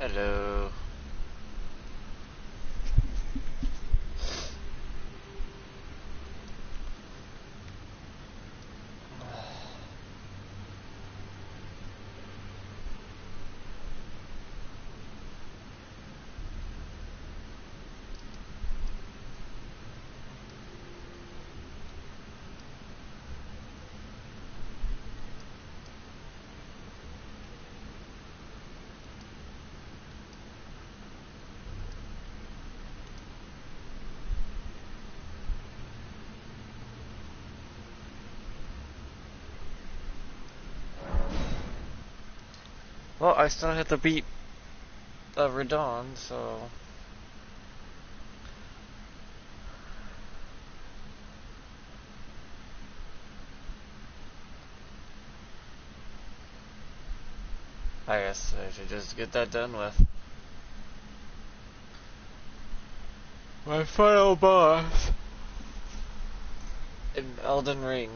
Hello. Well, I still have to beat Radon, so... I guess I should just get that done with. My final boss in Elden Ring.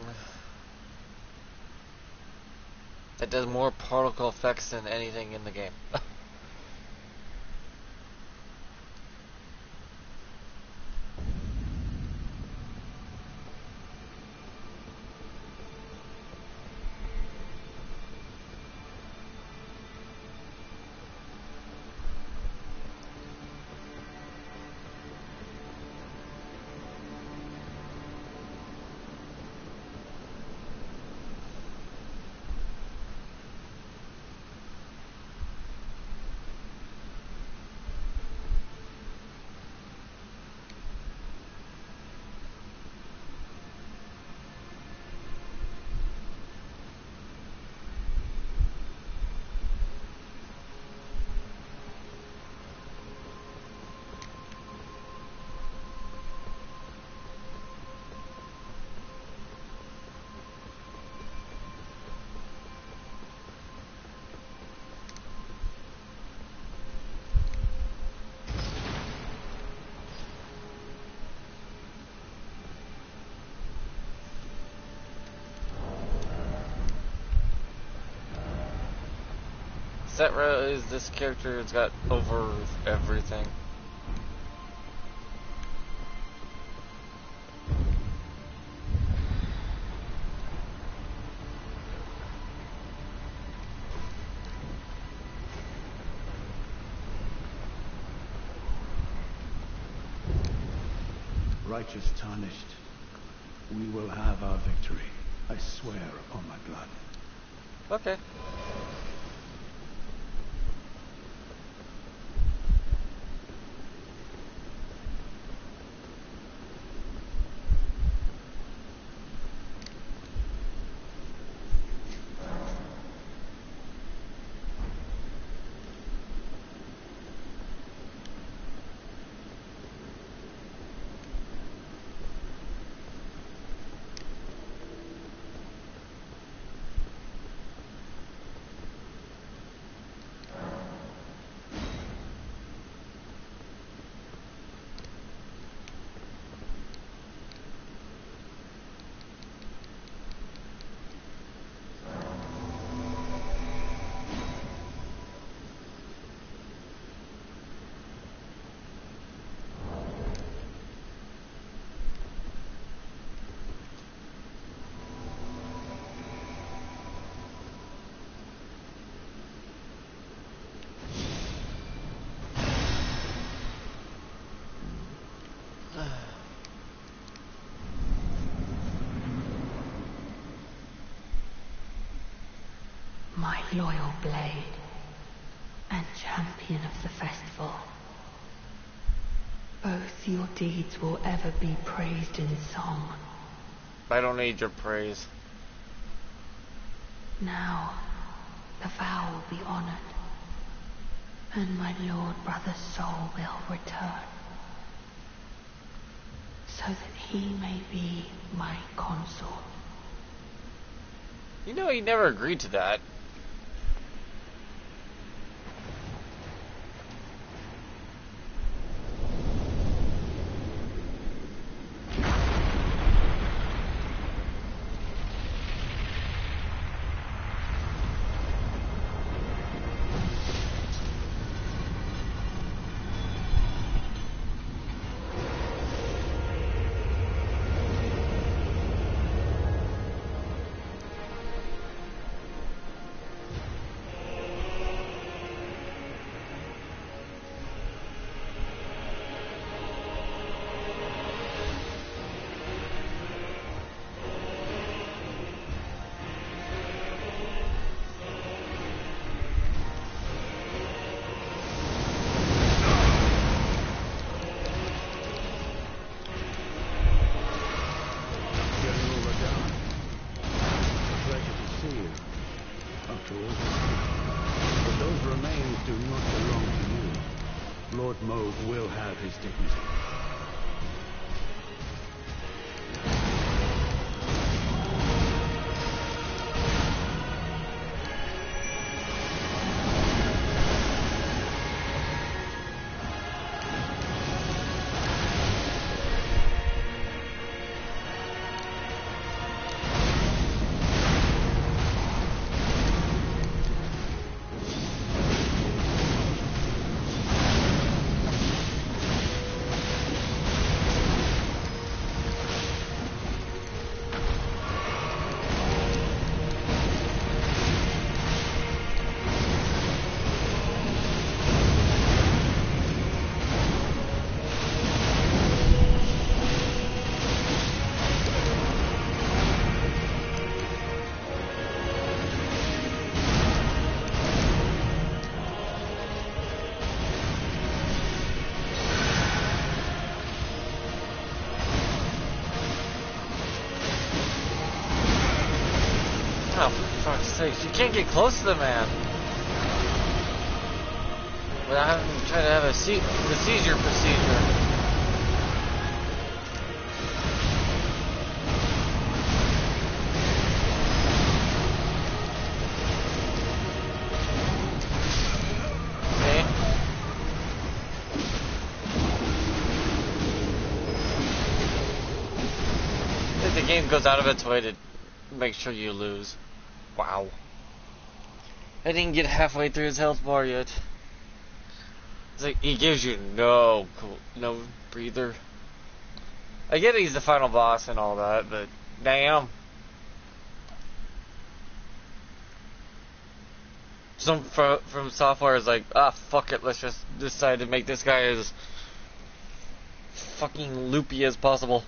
That does more particle effects than anything in the game. Is this character has got over everything. Righteous tarnished. We will have our victory. I swear upon my blood. Okay. My loyal blade and champion of the festival. Both your deeds will ever be praised in song. I don't need your praise. Now, the vow will be honored, and my lord brother's soul will return, so that he may be my consort. You know he never agreed to that. after all. But those remains do not belong to you. Lord Mauve will have his dignity. Oh, for fuck's sake. You can't get close to the man without having to try to have the seizure procedure. Okay. I think the game goes out of its way to make sure you lose. Wow. I didn't get halfway through his health bar yet. It's like, he gives you no breather. I get he's the final boss and all that, but damn. Some from software is like, ah, fuck it, let's just decide to make this guy as fucking loopy as possible.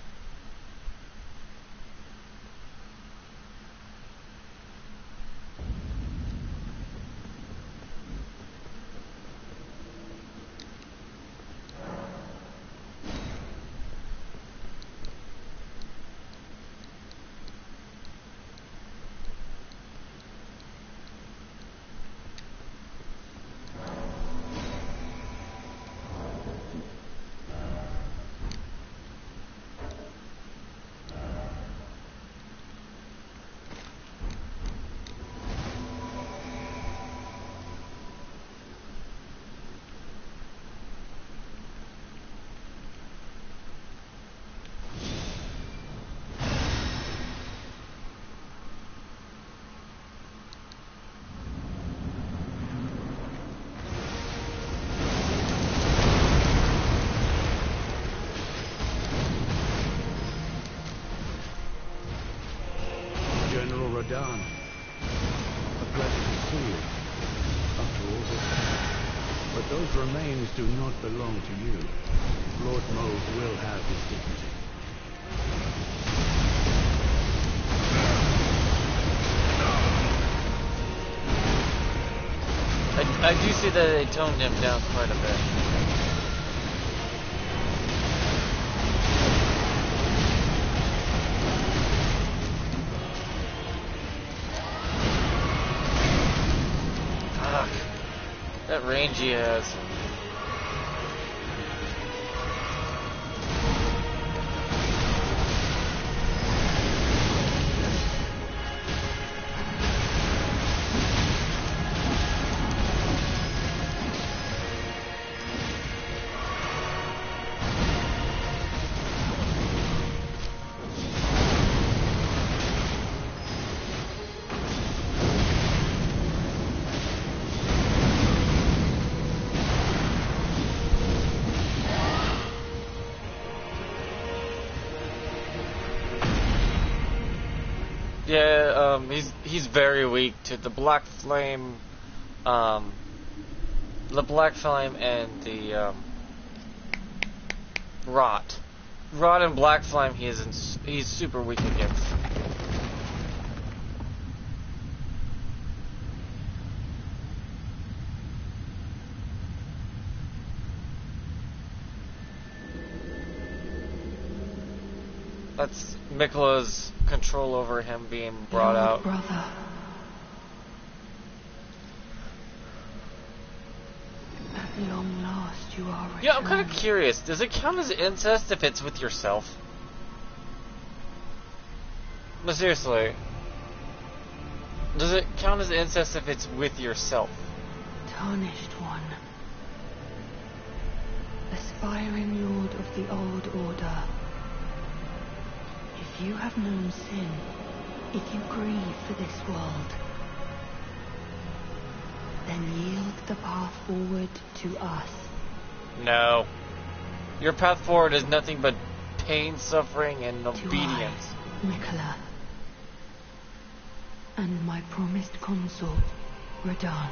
General Radahn, a pleasure to see you. After all this time. But those remains do not belong to you. Lord Mauve will have his dignity. I do see that they toned him down quite a bit. Fuck. That range he has. Yeah, he's very weak to the black flame, and the rot. Rot and black flame he's super weak against. That's Mikla's control over him being brought Lord out. Brother, At long last you are returned. Yeah, I'm kind of curious. Does it count as incest if it's with yourself? But seriously, does it count as incest if it's with yourself? Tarnished one. Aspiring lord of the old order. If you have known sin, if you grieve for this world, then yield the path forward to us. No. Your path forward is nothing but pain, suffering, and obedience. To I, Mikola, and my promised consort, Radahn.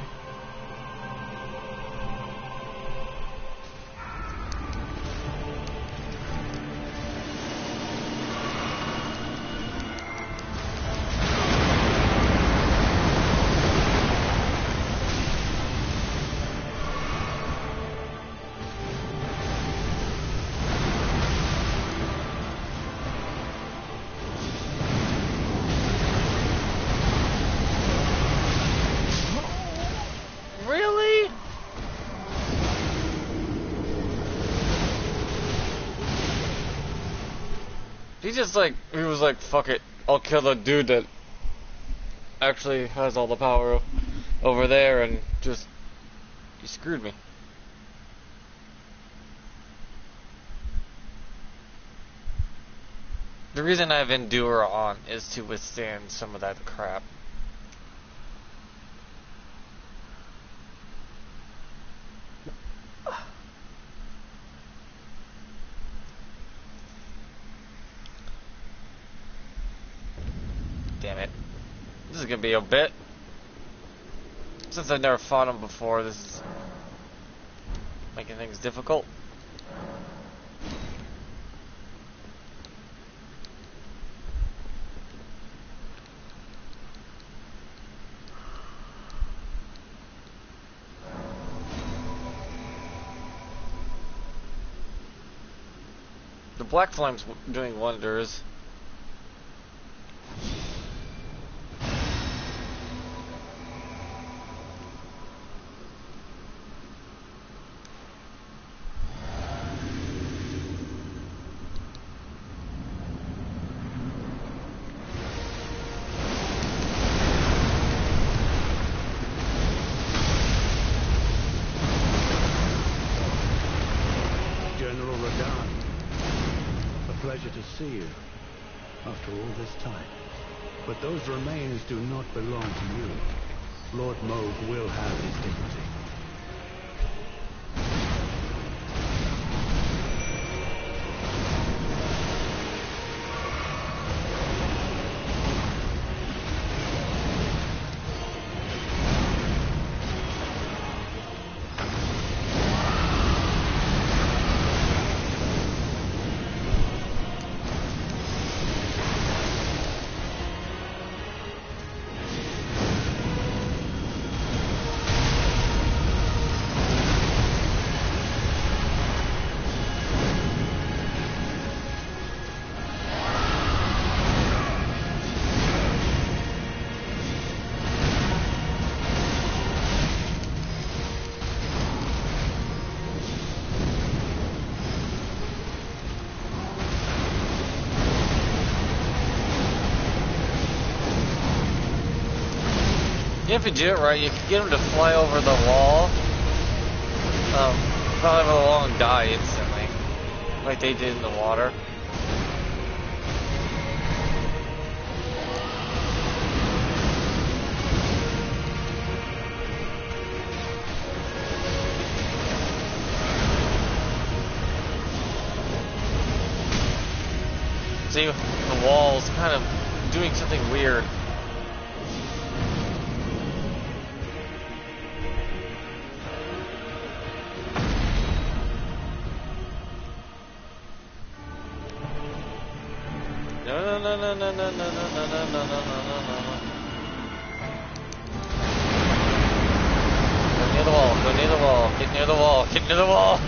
Really? He was like, fuck it, I'll kill the dude that actually has all the power over there, and just, he screwed me. The reason I have Endure on is to withstand some of that crap. Damn it. This is gonna be a bit. Since I've never fought him before, this is making things difficult. The black flame's doing wonders. General Radahn, a pleasure to see you after all this time. But those remains do not belong to you. Lord Moog will have his dignity. If you do it right, you can get him to fly over the wall. Probably have a long die instantly, like they did in the water. See, the wall's kind of doing something weird. No. Go near the wall, go near the wall, get near the wall, get near the wall!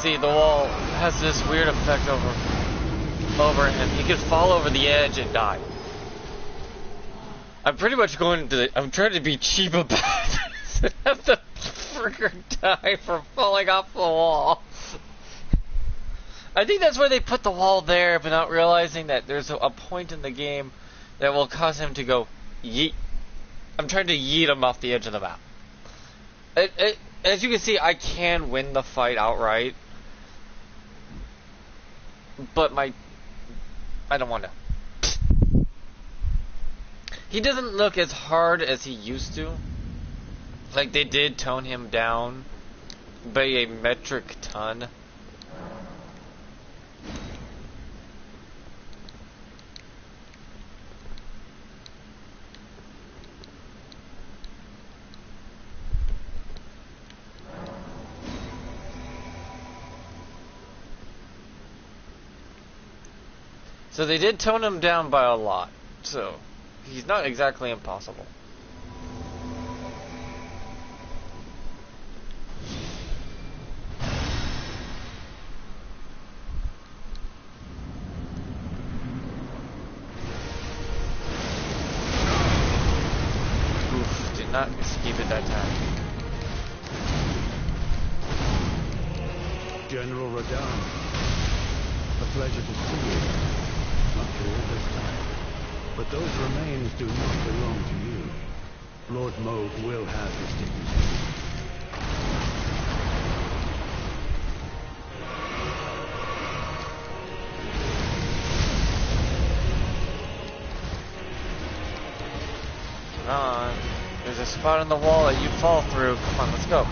see, the wall has this weird effect over him. He could fall over the edge and die. I'm pretty much going to. I'm trying to be cheap about this and have to freaking die from falling off the wall. I think that's why they put the wall there, but not realizing that there's a point in the game that will cause him to go yeet. I'm trying to yeet him off the edge of the map. As you can see, I can win the fight outright, but I don't want to. He doesn't look as hard as he used to. Like, they did tone him down by a metric ton. So they did tone him down by a lot. So he's not exactly impossible. Oof, did not escape it that time. General Radahn, a pleasure to see you after all this time. But those remains do not belong to you. Lord Moog will have his dignity. Come on. There's a spot in the wall that you fall through. Come on, let's go.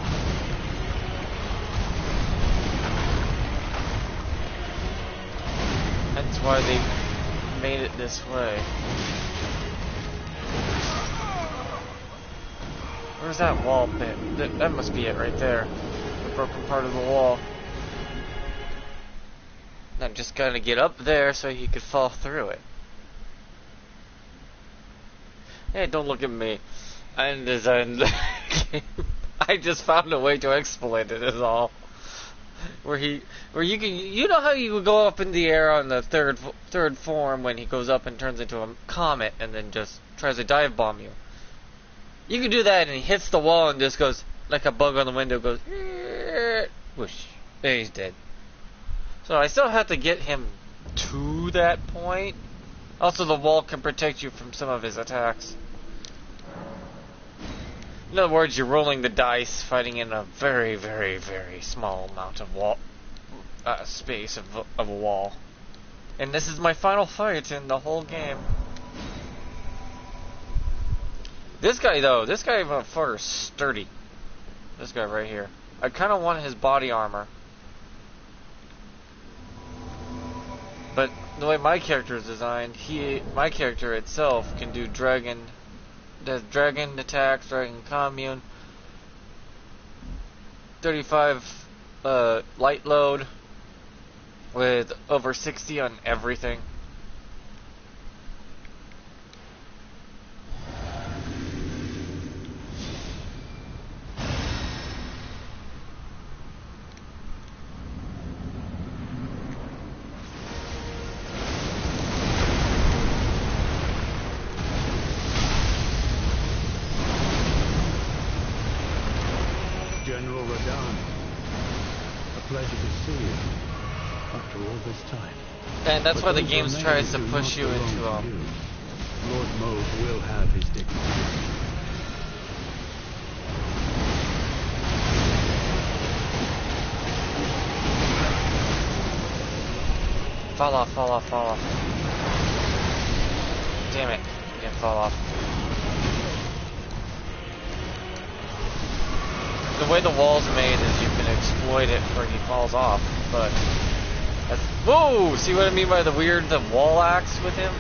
That's why they made it this way. Where's that wall bit? That must be it right there. The broken part of the wall. I'm just gonna get up there so he could fall through it. Hey, don't look at me. I didn't design the game. I just found a way to exploit it is all. Where you can, you know how you would go up in the air on the third form when he goes up and turns into a comet and then just tries to dive bomb you. You can do that and he hits the wall and just goes like a bug on the window, goes whoosh, and he's dead. So I still have to get him to that point. Also, the wall can protect you from some of his attacks. In other words, you're rolling the dice, fighting in a very, very, very small amount of wall space of a wall. And this is my final fight in the whole game. This guy, though, this guy motherfucker is sturdy. This guy right here. I kind of want his body armor. But the way my character is designed, my character itself can do does dragon attacks, dragon commune, 35 light load with over 60 on everything. General Radahn, a pleasure to see you after all this time. And that's But why the those game remains tries to do push not you belong into to you. Lord Moog will have his dignity. Fall off, fall off, fall off. Damn it, you didn't fall off. The way the wall's made is you can exploit it where he falls off, but that's, whoa! See what I mean by the wall axe with him?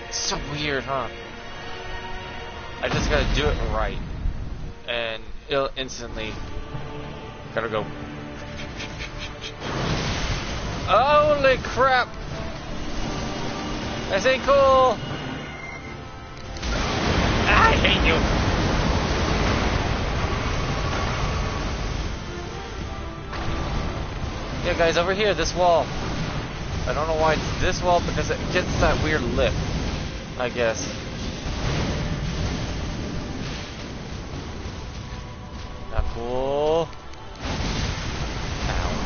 It's so weird, huh? I just gotta do it right, and it'll instantly gotta go. Holy crap! This ain't cool! I hate you! Yeah, guys, over here, this wall. I don't know why it's this wall, because it gets that weird lip, I guess. Not cool. Ow.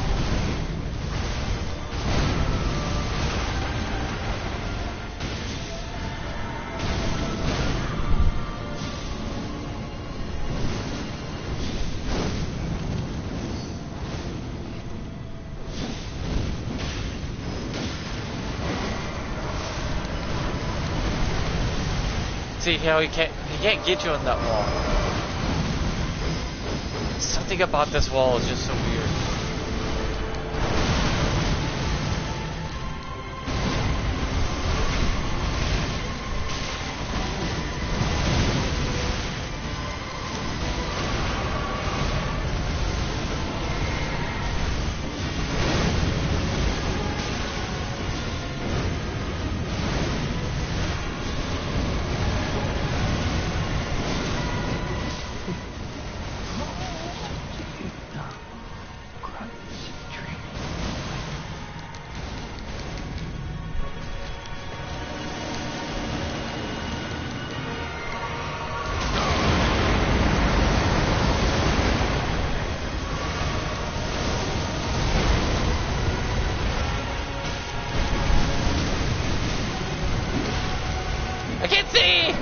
See how he can't get you on that wall. Something about this wall is just so weird. I can't see!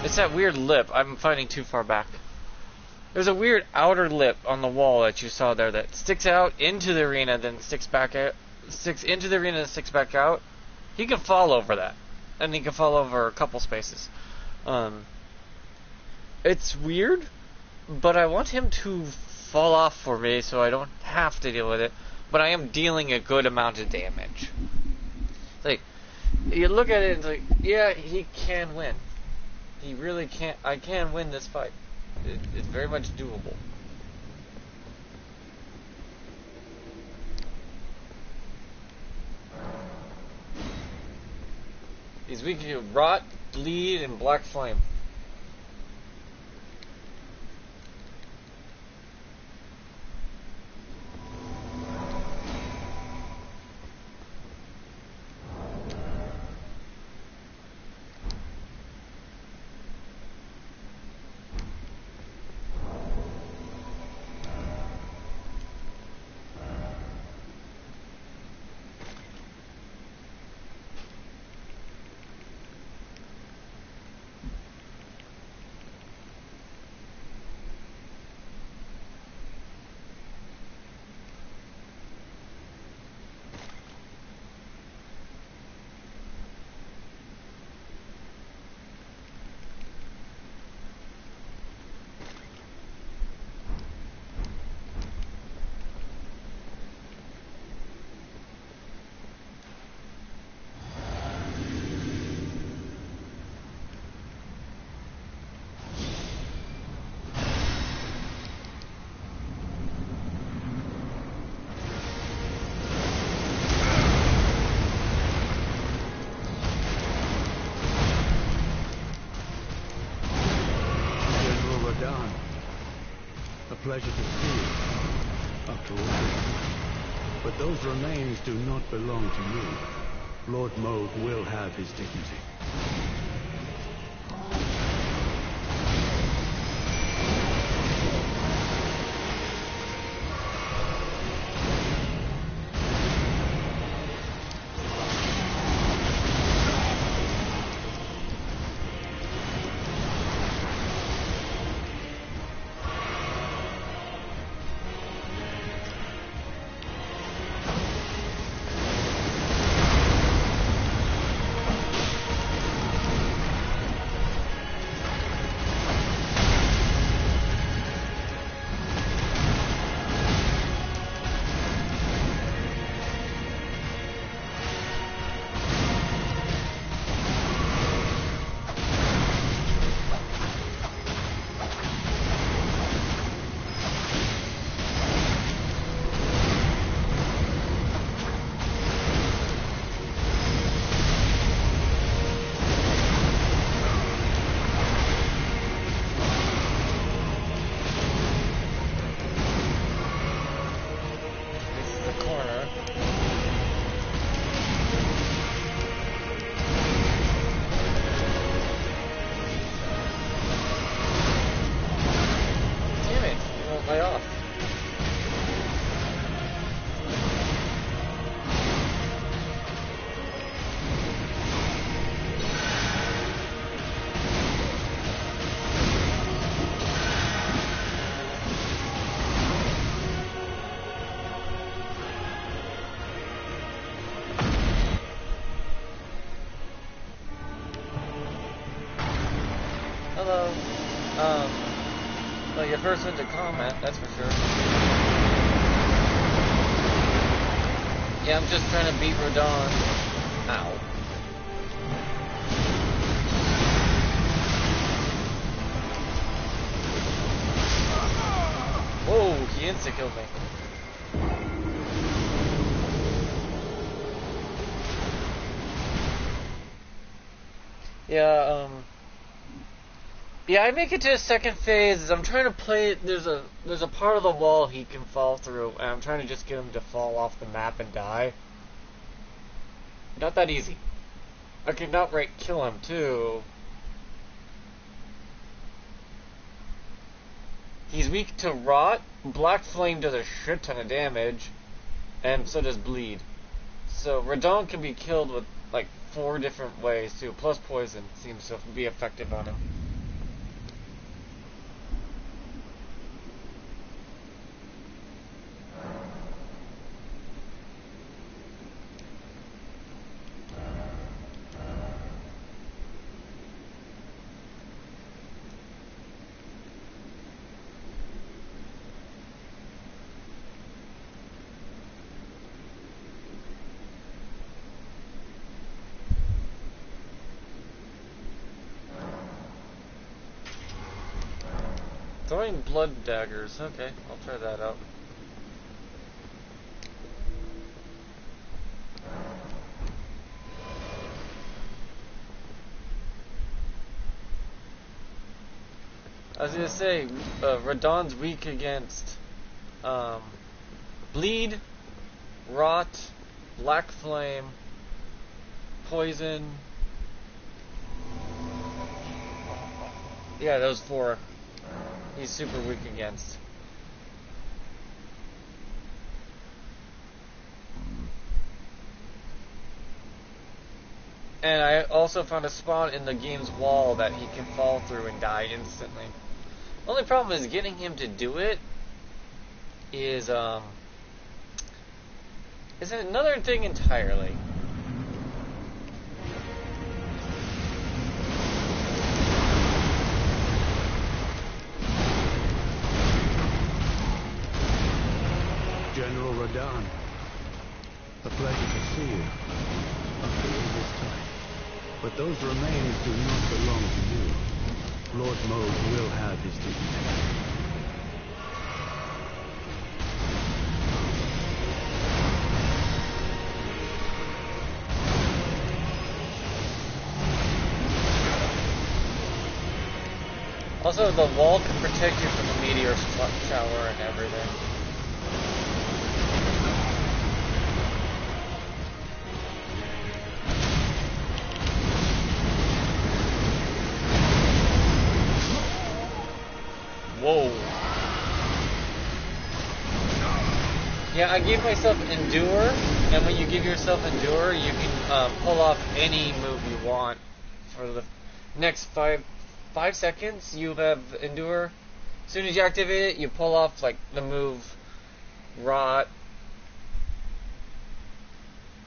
It's that weird lip. I'm fighting too far back. There's a weird outer lip on the wall that you saw there that sticks out into the arena, then sticks back out. Sticks into the arena and sticks back out. He can fall over that. And he can fall over a couple spaces. It's weird, but I want him to fall off for me so I don't have to deal with it. But I am dealing a good amount of damage. Like, you look at it and it's like, yeah, he can win. He really can. I can win this fight. It's very much doable. He's weak to rot, bleed, and black flame. Pleasure to see you, after all this. But those remains do not belong to you. Lord Moog will have his dignity. hello. Well, you're first one to comment, that's for sure. Yeah, I'm just trying to beat Radon. Ow. Whoa, he insta-killed me. Yeah, yeah, I make it to the second phase. I'm trying to play it. There's a part of the wall he can fall through, and I'm trying to just get him to fall off the map and die. Not that easy. I can outright kill him too. He's weak to rot. Black flame does a shit ton of damage, and so does bleed. So Radon can be killed with like 4 different ways too. Plus poison seems to be effective on him. Throwing blood daggers. Okay, I'll try that out. I was gonna say, Radon's weak against bleed, rot, black flame, poison. Yeah, those 4. He's super weak against. And I also found a spot in the game's wall that he can fall through and die instantly. Only problem is getting him to do it is another thing entirely. General Radon, a pleasure to see you. After all this time. But those remains do not belong to you. Lord Mode will have his dignity. Also, the wall can protect you from the meteor shower and everything. Whoa. Yeah, I gave myself Endure, and when you give yourself Endure, you can pull off any move you want for the next 5 seconds. You have Endure. As soon as you activate it, you pull off like the move Rot.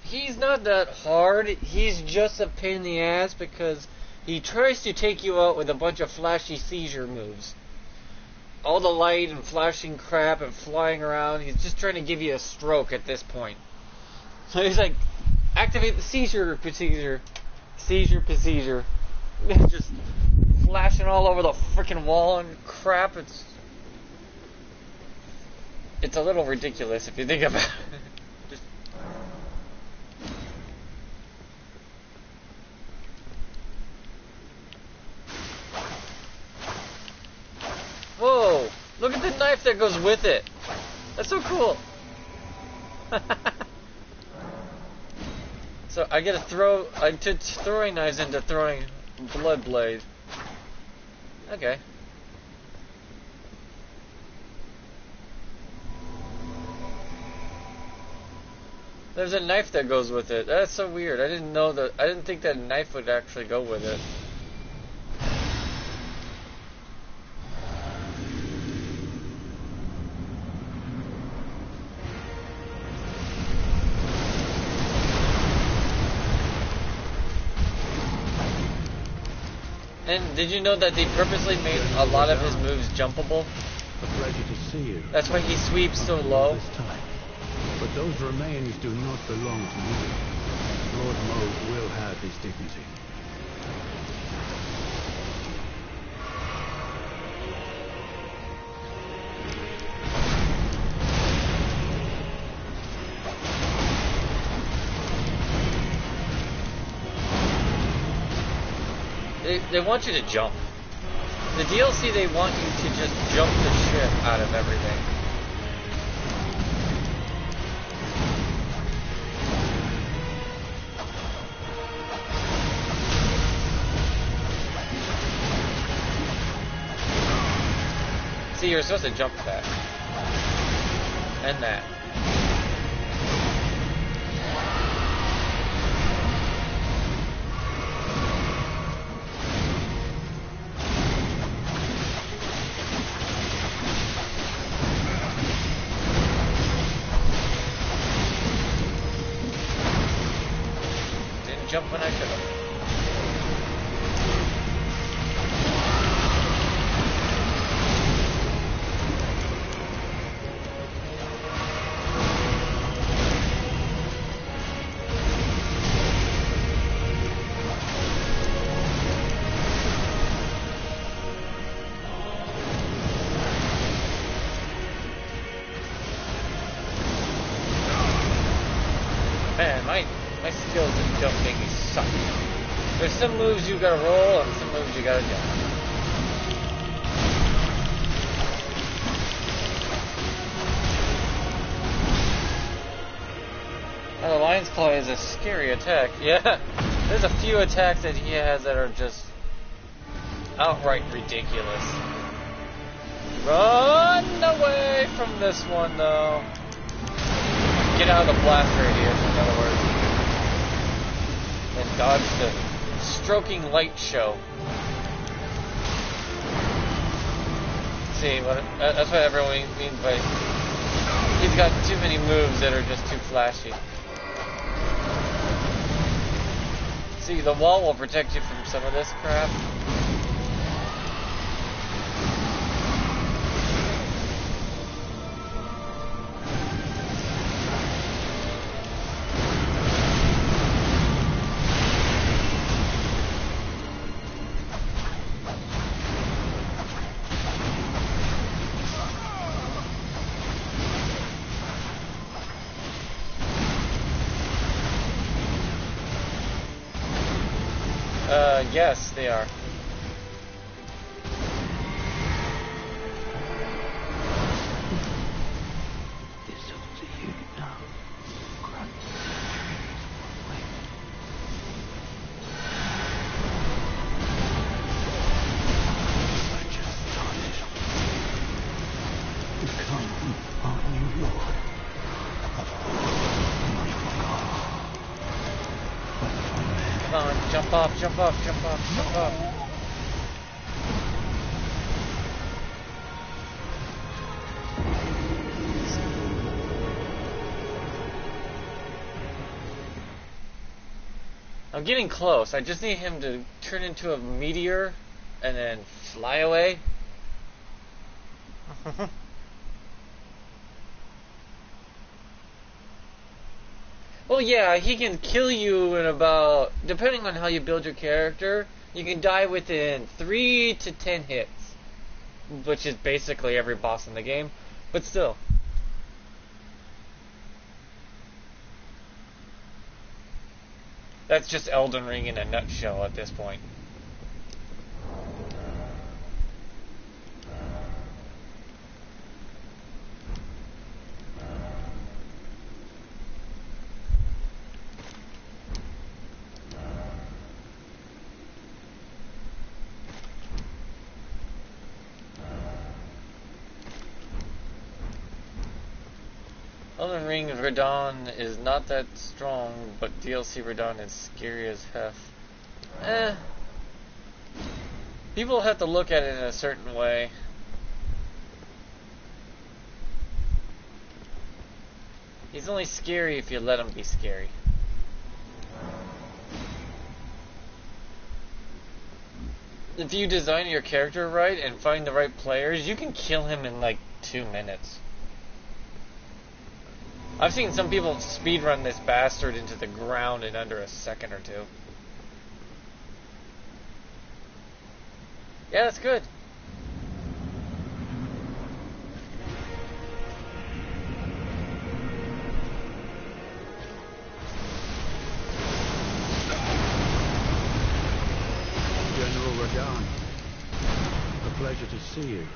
He's not that hard. He's just a pain in the ass because he tries to take you out with a bunch of flashy seizure moves. All the light and flashing crap and flying around. He's just trying to give you a stroke at this point. So he's like, activate the seizure procedure. Seizure procedure. Just flashing all over the freaking wall and crap. It's a little ridiculous if you think about it. Just whoa! Look at the knife that goes with it. That's so cool. So I get I took throwing knives into throwing blood blade. Okay. There's a knife that goes with it. That's so weird. I didn't think that knife would actually go with it. And did you know that they purposely made a lot of his moves jumpable? A pleasure to see you. That's why he sweeps so After all low. this time. But those remains do not belong to you. Lord Moog will have his dignity. They want you to jump. The DLC, they want you to just jump the shit out of everything. See, you're supposed to jump that. And that. Jump when I should have. Man, my skills in jumping suck. There's some moves you gotta roll and some moves you gotta jump. Oh, the Lion's Claw is a scary attack. Yeah, there's a few attacks that he has that are just outright ridiculous. Run away from this one, though. Get out of the blast radius, in other words. And dodge the stroking light show. See, that's what everyone means by he's got too many moves that are just too flashy. See, the wall will protect you from some of this crap. Yes, they are. It's up to you now. Grant I just started. Come, our new lord. Come on, jump off, jump off, jump off, jump off. I'm getting close. I just need him to turn into a meteor and then fly away. Well, yeah, he can kill you in about, depending on how you build your character, you can die within 3 to 10 hits, which is basically every boss in the game, but still. That's just Elden Ring in a nutshell at this point. Elden Ring Radon is not that strong, but DLC Radon is scary as hef. People have to look at it in a certain way. He's only scary if you let him be scary. if you design your character right and find the right players, you can kill him in like 2 minutes. I've seen some people speedrun this bastard into the ground in under a second or two. Yeah, that's good. General Radahn, a pleasure to see you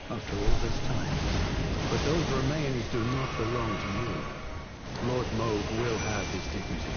after all this time. But those remains do not belong to you. Lord Moog will have his dignity.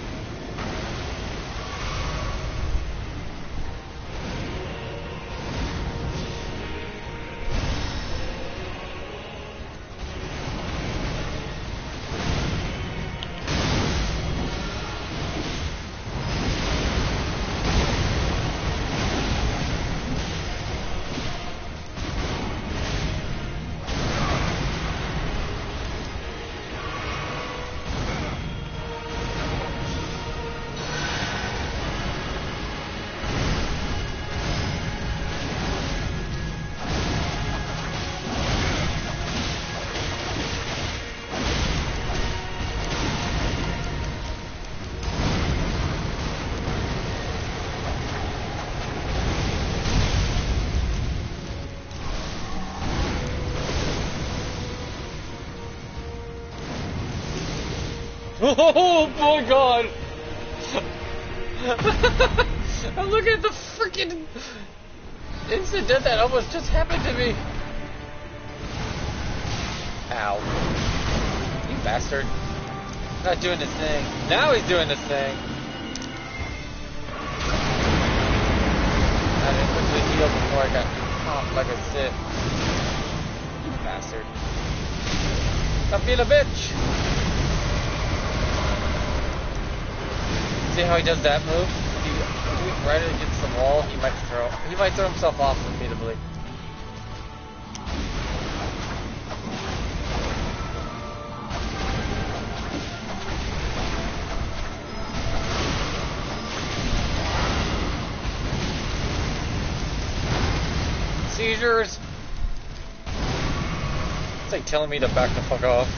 Oh my god! Look at the freaking instant death that almost just happened to me! Ow. You bastard. Not doing his thing. Now he's doing his thing. I didn't quickly heal before I got popped like a zit. You bastard. Stop being a bitch! See how he does that move? If he right against the wall, he might throw himself off repeatedly. Seizures. It's like telling me to back the fuck off.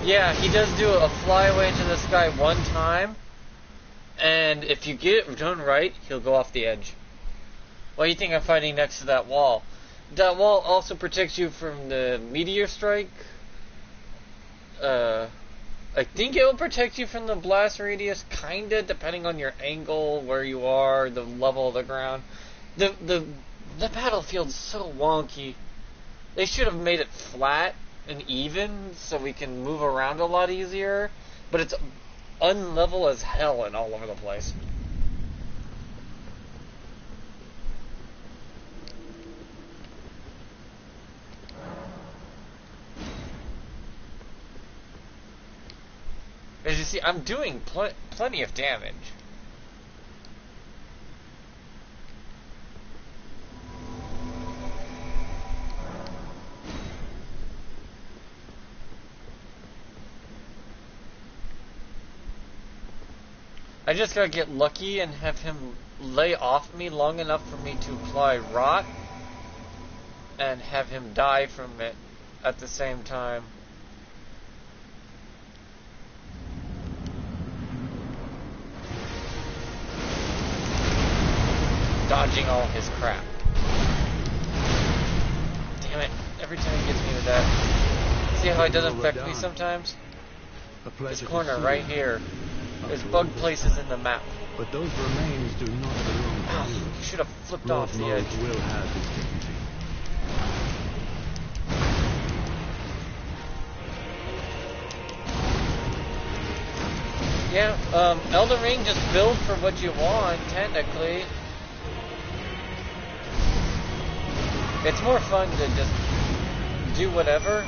Yeah, he does do a flyaway into the sky one time, and if you get it done right, he'll go off the edge. Why do you think I'm fighting next to that wall? That wall also protects you from the meteor strike. I think it will protect you from the blast radius, kinda, depending on your angle, where you are, the level of the ground. The battlefield's so wonky. They should have made it flat and even so we can move around a lot easier, but it's unlevel as hell and all over the place. As you see, I'm doing plenty of damage. I just gotta get lucky and have him lay off me long enough for me to apply rot and have him die from it at the same time. Dodging all his crap. Damn it, every time he gets me to that. See how he doesn't affect me sometimes? This corner right here. There's bug places in the map. But those remains do not belong to you. You should have flipped Lord off the Moog edge. will have his dignity. Yeah, Elden Ring just build for what you want, technically. It's more fun to just do whatever.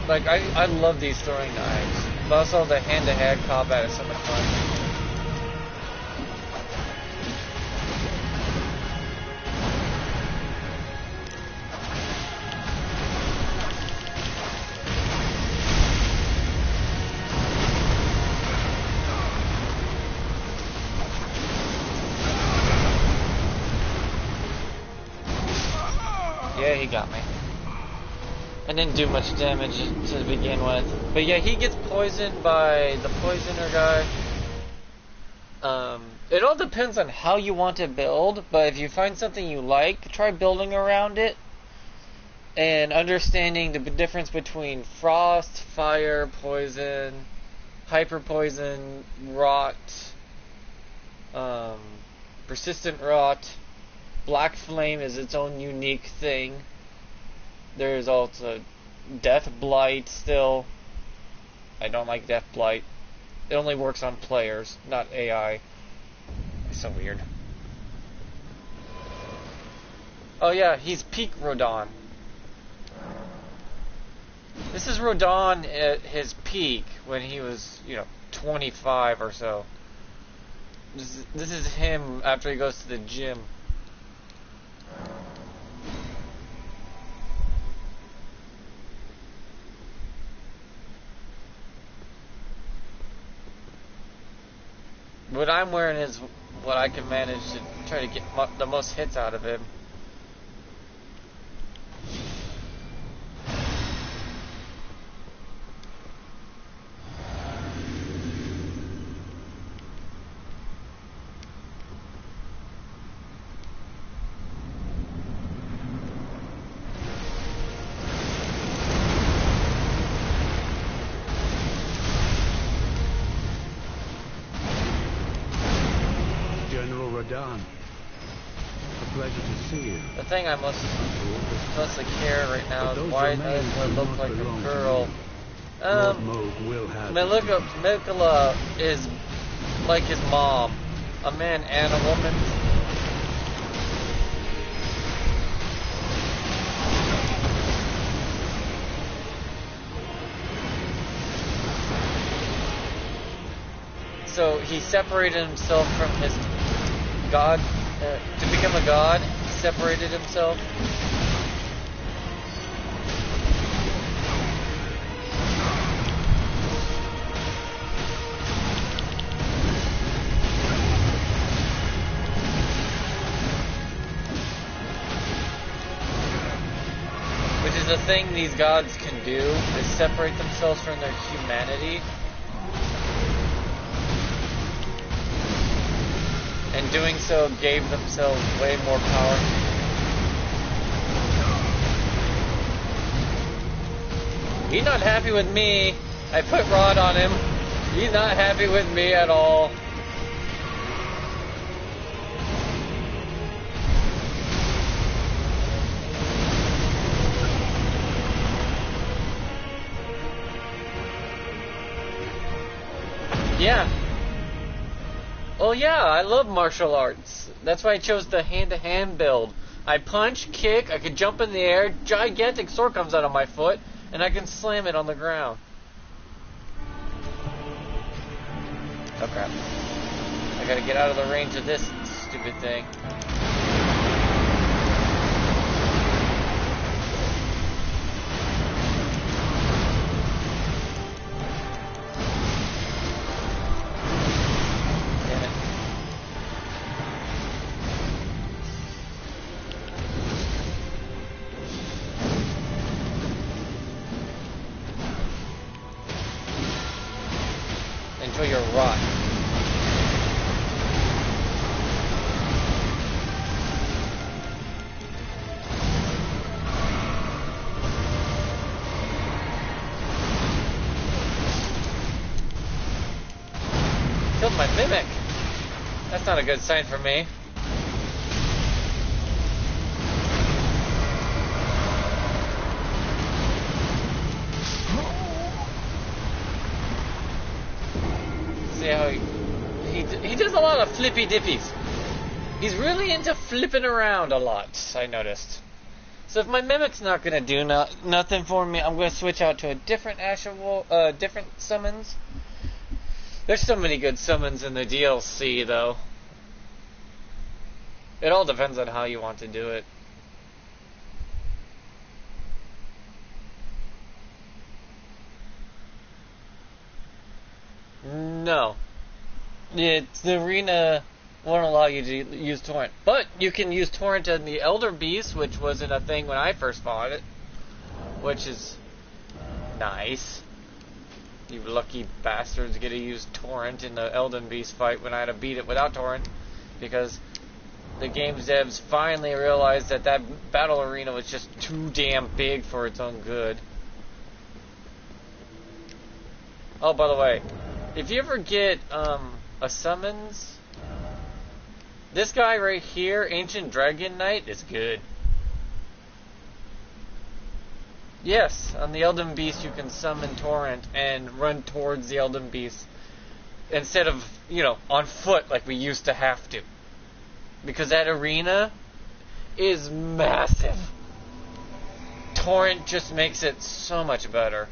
Like, I love these throwing knives. But also the hand-to-hand combat is so much fun. Yeah, he got me. I didn't do much damage to begin with. But yeah, he gets poisoned by the poisoner guy. It all depends on how you want to build, but if you find something you like, try building around it. And understanding the difference between frost, fire, poison, hyper poison, rot, persistent rot. Black flame is its own unique thing. There's also Death Blight still. I don't like Death Blight. It only works on players, not AI. It's so weird. Oh yeah, he's peak Rodon. This is Rodon at his peak when he was, 25 or so. This is him after he goes to the gym. What I'm wearing is what I can manage to try to get the most hits out of him. Radahn. A pleasure to see you. The thing I mostly care right now is why does it look like a girl? Mikula is like his mom, a man and a woman. So he separated himself from his god, to become a god, he separated himself. Which is a thing these gods can do, is separate themselves from their humanity. And doing so gave themselves way more power. He's not happy with me. I put Rod on him. He's not happy with me at all. Yeah. Oh yeah, I love martial arts. That's why I chose the hand-to-hand build. I punch, kick, I can jump in the air, gigantic sword comes out of my foot, and I can slam it on the ground. Oh crap. I gotta get out of the range of this stupid thing. Enjoy your rot. Killed my mimic. That's not a good sign for me. See how he does a lot of flippy dippies. He's really into flipping around a lot, I noticed. So if my Mimic's not gonna do nothing for me, I'm gonna switch out to a different different summons. There's so many good summons in the DLC, though. It all depends on how you want to do it. No. The arena won't allow you to use torrent. But you can use torrent in the Elder Beast, which wasn't a thing when I first fought it. Which is nice. You lucky bastards get to use torrent in the Elden Beast fight when I had to beat it without torrent. Because the game's devs finally realized that that battle arena was just too damn big for its own good. Oh, by the way, if you ever get a summons, this guy right here, Ancient Dragon Knight, is good. Yes, on the Elden Beast you can summon torrent and run towards the Elden Beast instead of, you know, on foot like we used to have to. Because that arena is massive. Torrent just makes it so much better.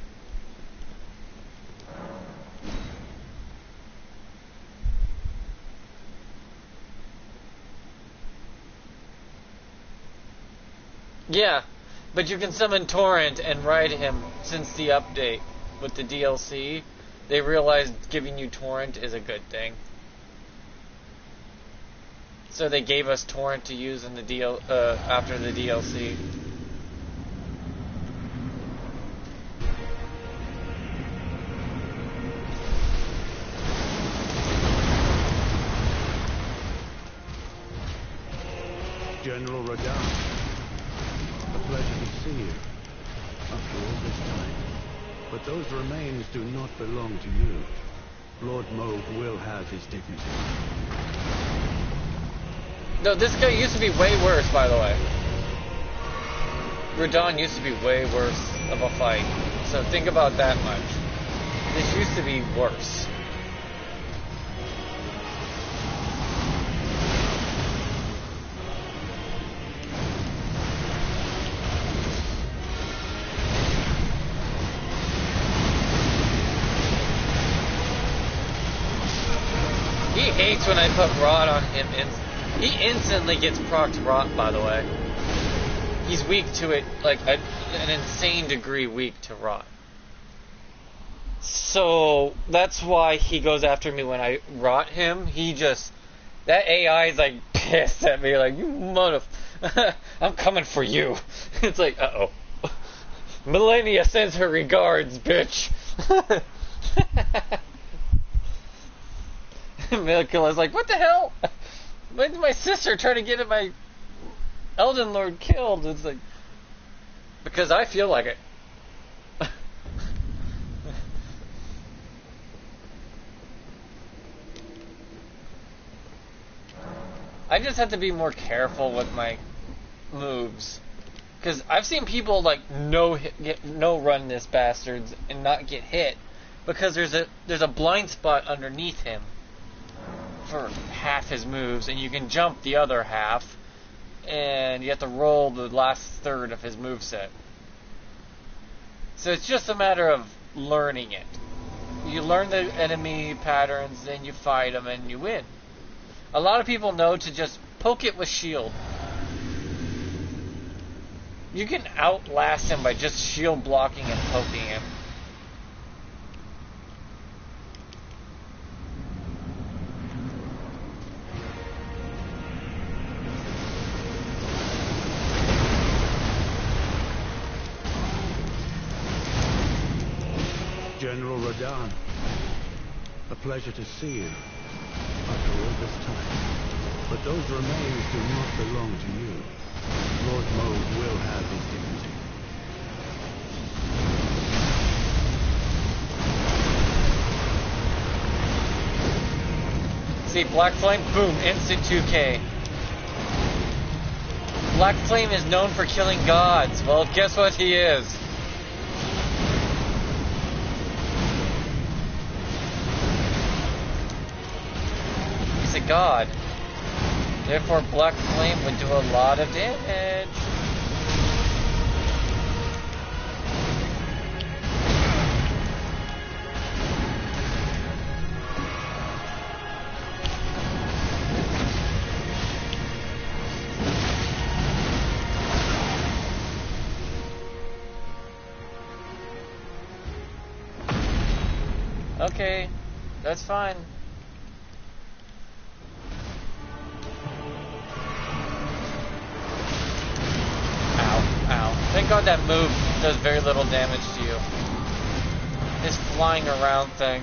Yeah, but you can summon Torrent and ride him since the update with the DLC. They realized giving you Torrent is a good thing. So they gave us Torrent to use in the after the DLC. General Radahn, a pleasure to see you after all this time. But those remains do not belong to you. Lord Moog will have his dignity. No, this guy used to be way worse, by the way. Radahn used to be way worse of a fight. So think about that much. This used to be worse. He hates when I put rot on him. He instantly gets procced rot, by the way. He's weak to it, like an insane degree weak to rot. So that's why he goes after me when I rot him. That AI is like pissed at me, like, you mother, I'm coming for you. It's like, uh-oh. Millennia sends her regards, bitch. Milikilla's like, what the hell? When did my sister try to get my Elden Lord killed? It's like, because I feel like it. I just have to be more careful with my moves. Because I've seen people like no run this bastards and not get hit because there's a blind spot underneath him for half his moves, and you can jump the other half, and you have to roll the last third of his moveset. So it's just a matter of learning it. You learn the enemy patterns, then you fight them, and you win. A lot of people know to just poke it with shield. You can outlast him by just shield blocking and poking him. General Radahn, a pleasure to see you after all this time. But those remains do not belong to you. Lord Moog will have his dignity. See, Black Flame, boom, instant 2k. Black Flame is known for killing gods. Well, guess what he is? He's a god. Therefore, Black Flame would do a lot of damage. okay. That's fine. Ow, ow. Thank God that move does very little damage to you. This flying around thing.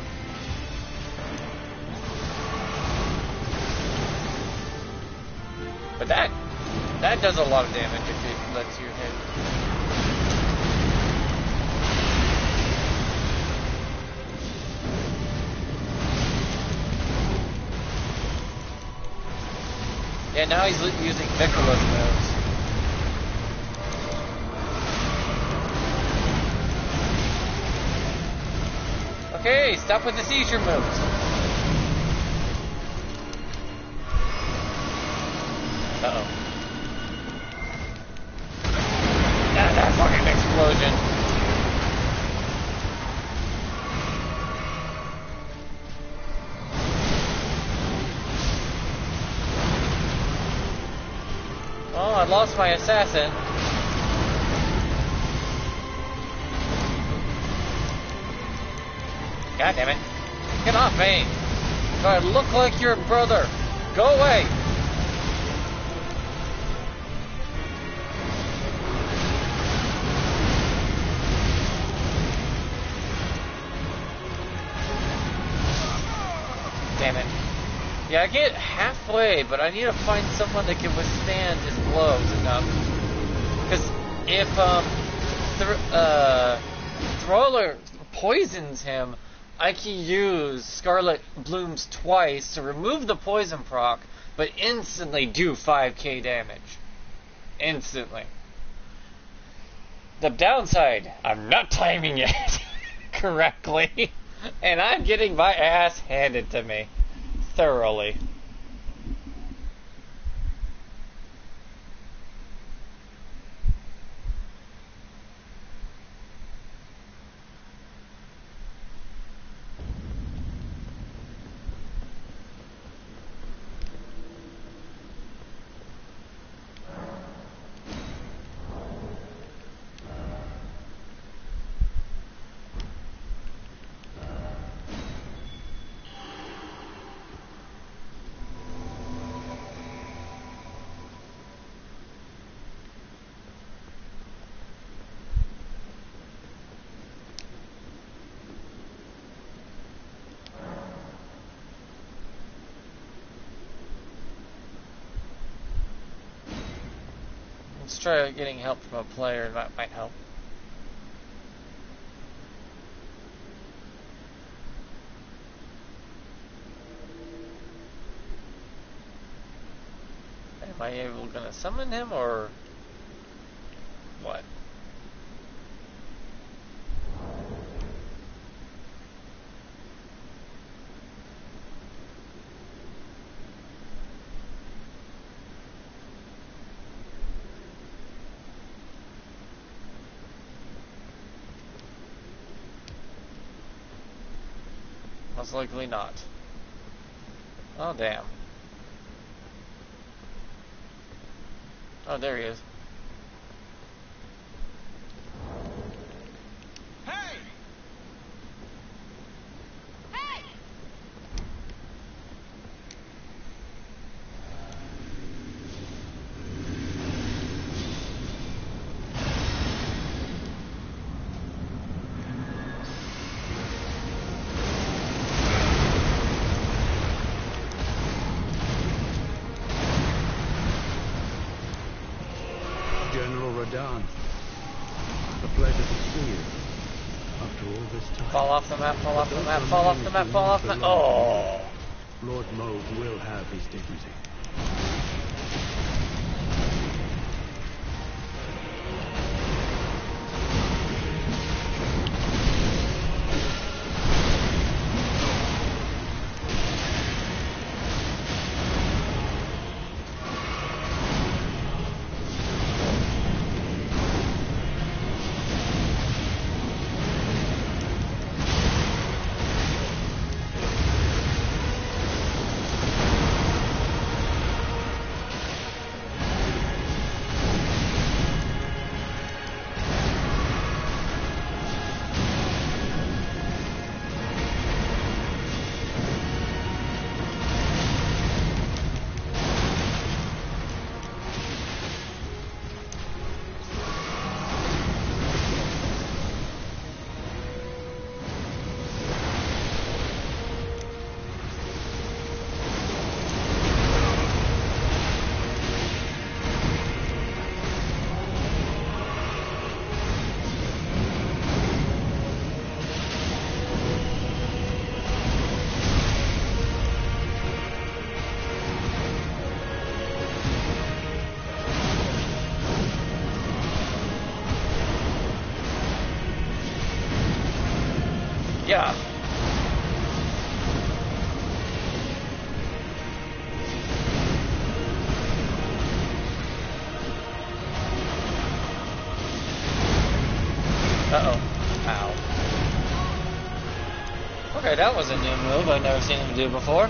But that does a lot of damage if it lets you hit. Yeah, now he's using Vicola's moves. Okay, stop with the seizure moves. Uh-oh. That fucking explosion. Oh, I lost my assassin. God damn it. Get off me. Do I look like your brother? Go away. Damn it. Yeah, I get halfway, but I need to find someone that can withstand his blows enough. Because if Thriller poisons him, I can use Scarlet Blooms twice to remove the poison proc, but instantly do 5k damage. Instantly. The downside, I'm not timing it correctly, and I'm getting my ass handed to me. Thoroughly. Let's try getting help from a player, that might help. Am I able gonna summon him or what? Most likely not. Oh, damn. Oh, there he is. Hey! Hey! General Radahn, a pleasure to see you. After all this time. Fall off the map, fall off the map, fall off the map, fall off the map. Oh! Lord Mauve will have his dignity. ya. Uh-oh. Ow. Okay, that was a new move I've never seen him do before.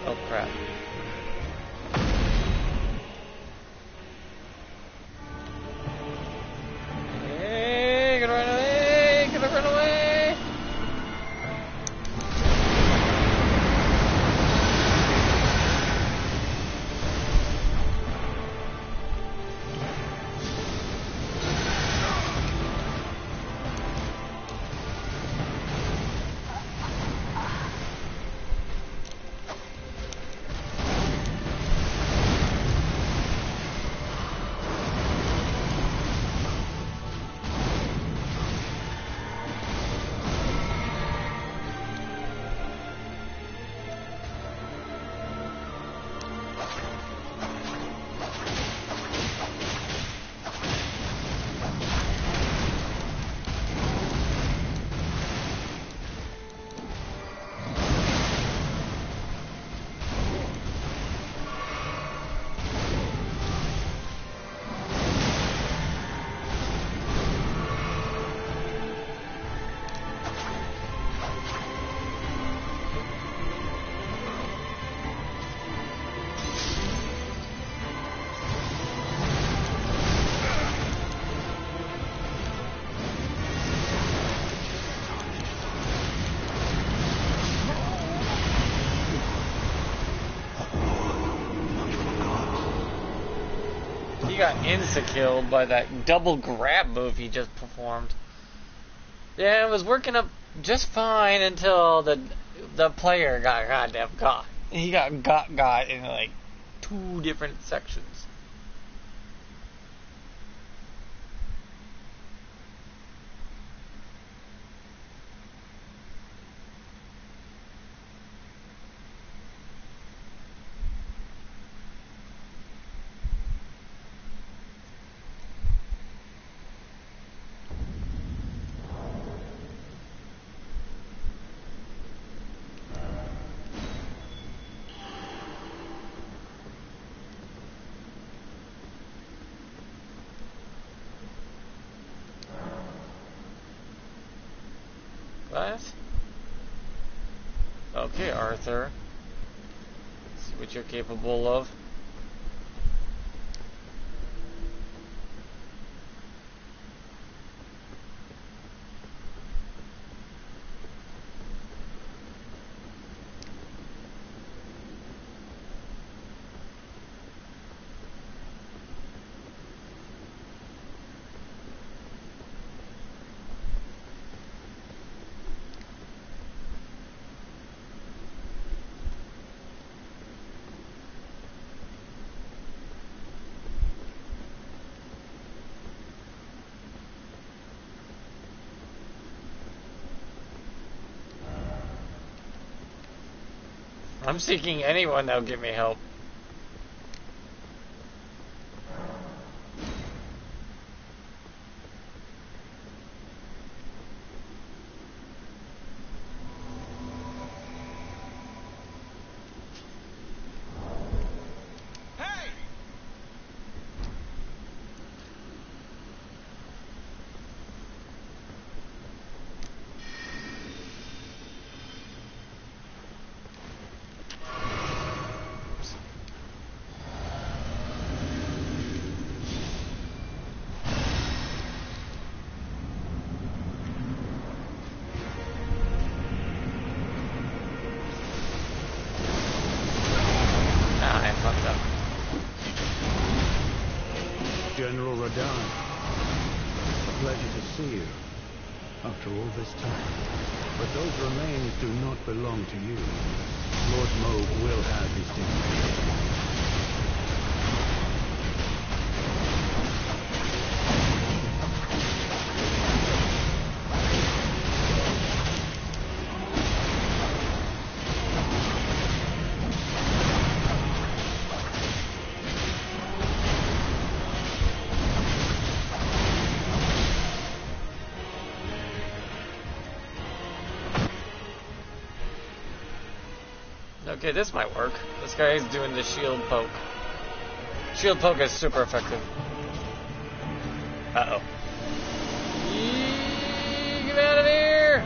Oh crap. Hey, gonna run away! Gonna run away! He got insta-killed by that double grab move he just performed. Yeah, it was working up just fine until the player got goddamn got. He got in like 2 different sections. What? Okay, Arthur. Let's see what you're capable of. I'm seeking anyone that'll give me help. General Radahn, a pleasure to see you. after all this time. But those remains do not belong to you. Lord Moog will have his day. Okay, this might work. This guy is doing the shield poke. Shield poke is super effective. Uh-oh. Get out of here!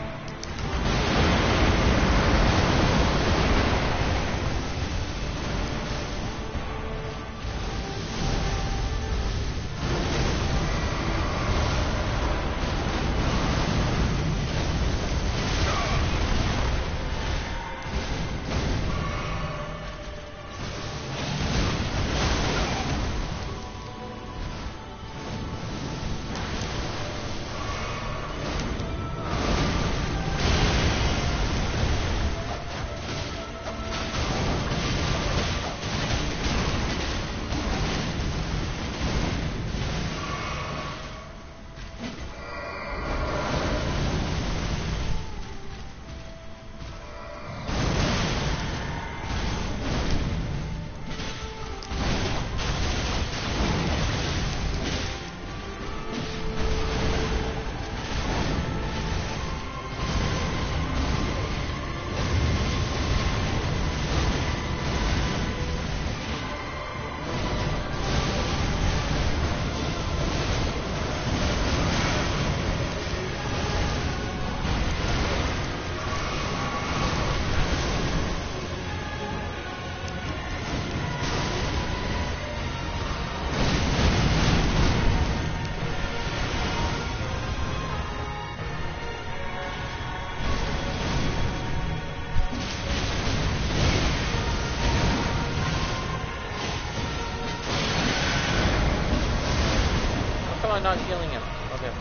Not healing him. Okay, 1,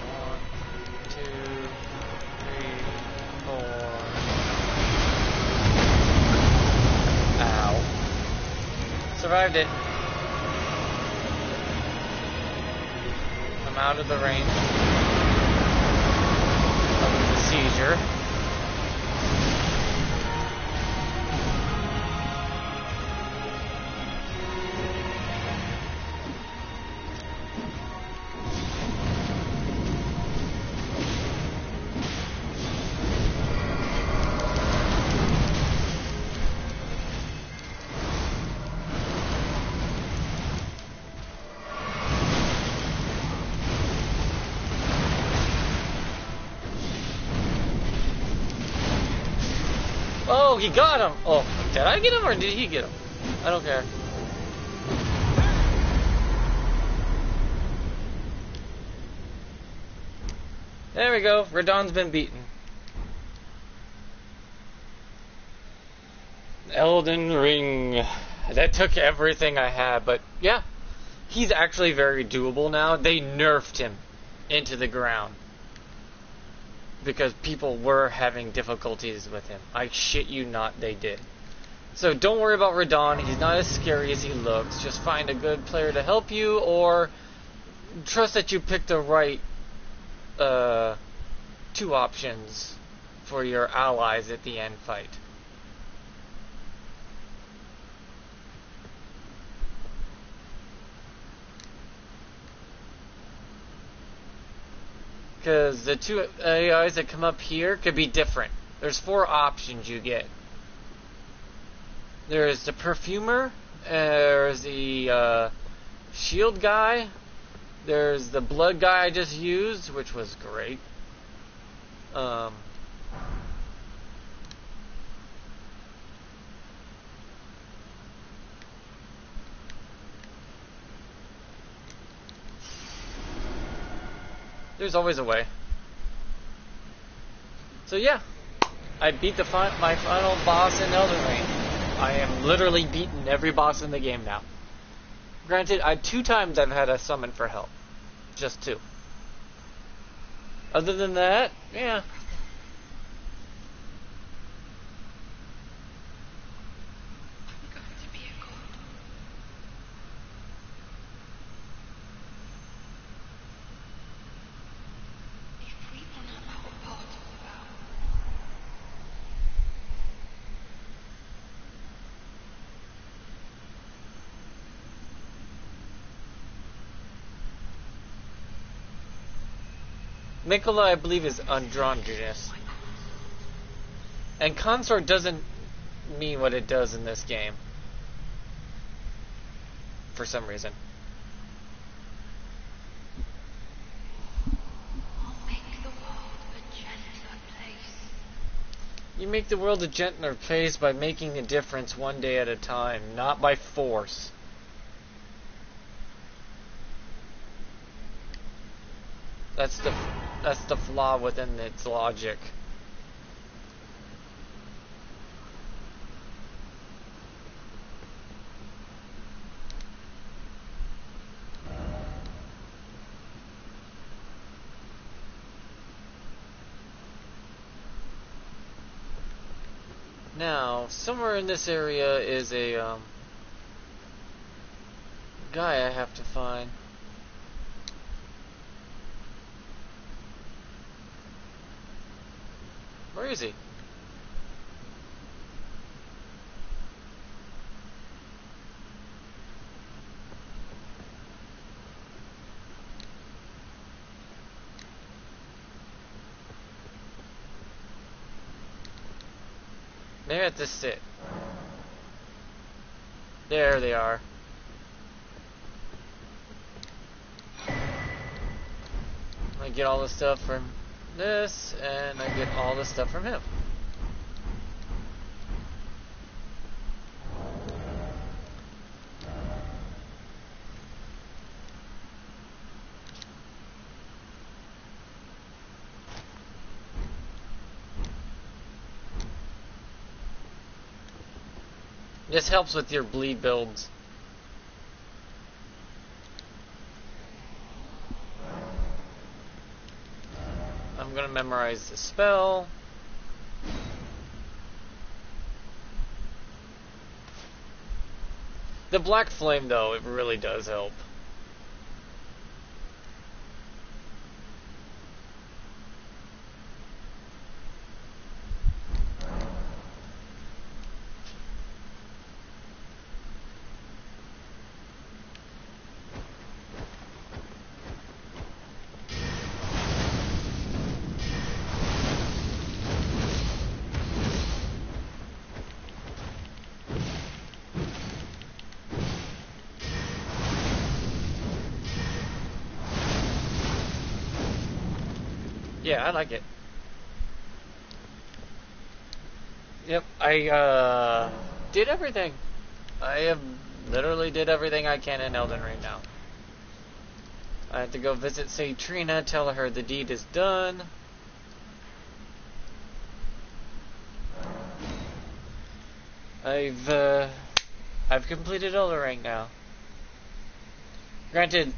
2, 3, 4. Ow. Survived it. I'm out of the range of the seizure. Oh, he got him! Oh, did I get him or did he get him? I don't care. There we go. Radahn's been beaten. Elden Ring. That took everything I had, but yeah. He's actually very doable now. They nerfed him into the ground because people were having difficulties with him. I shit you not, they did. So don't worry about Radahn. He's not as scary as he looks. Just find a good player to help you, or trust that you picked the right two options for your allies at the end fight. Because the two AIs that come up here could be different. There's 4 options you get. There's the perfumer, there's the shield guy, there's the blood guy I just used, which was great. There's always a way. So yeah, I beat my final boss in Elden Ring. I am literally beaten every boss in the game now. Granted, 2 times I've had a summon for help. Just 2. Other than that, yeah. I'm going to be a god. If we honor our part of the vow, Mikola, I believe, is androgynous. And consort doesn't mean what it does in this game. For some reason. I'll make the world a gentler place. You make the world a gentler place by making a difference one day at a time, not by force. That's the flaw within its logic. Now, somewhere in this area is a guy I have to find. Where is he? Maybe I have to sit. There they are. I get all the stuff from this, and I get all the stuff from him. This helps with your bleed builds. I'm gonna memorize the spell. The black flame, though, it really does help. Yeah, I like it. Yep, I did everything. I have literally did everything I can in Elden right now. I have to go visit Saint Trina, tell her the deed is done. I've completed Elden right now. Granted,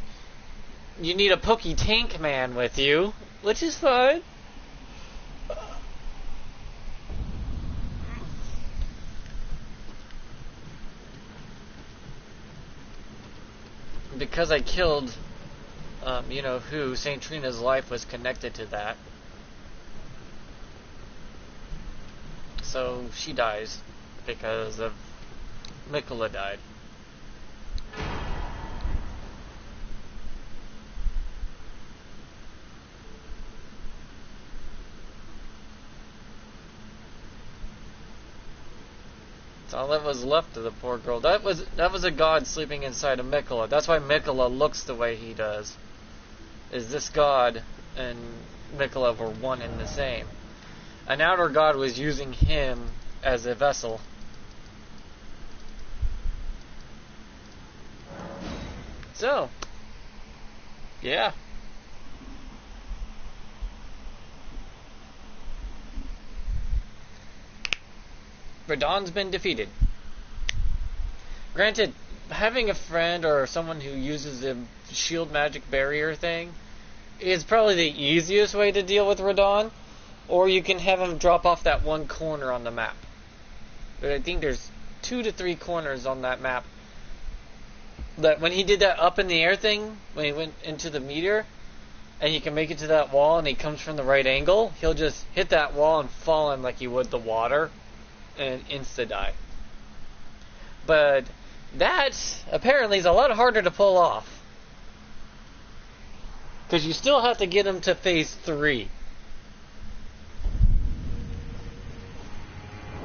you need a pokey tank man with you, which is fine. Because I killed, you know who, Saint Trina's life was connected to that. So she dies because of Mikola died. That's all that was left of the poor girl. That was a god sleeping inside of Mikola. That's why Mikola looks the way he does. Is this god and Mikola were one and the same. An outer god was using him as a vessel. So, yeah. Radahn's been defeated. Granted, having a friend or someone who uses a shield magic barrier thing is probably the easiest way to deal with Radon, or you can have him drop off that one corner on the map. But I think there's 2 to 3 corners on that map. That when he did that up in the air thing, when he went into the meteor, and he can make it to that wall and he comes from the right angle, he'll just hit that wall and fall in like he would the water and insta-die. But that apparently is a lot harder to pull off. Because you still have to get him to phase 3.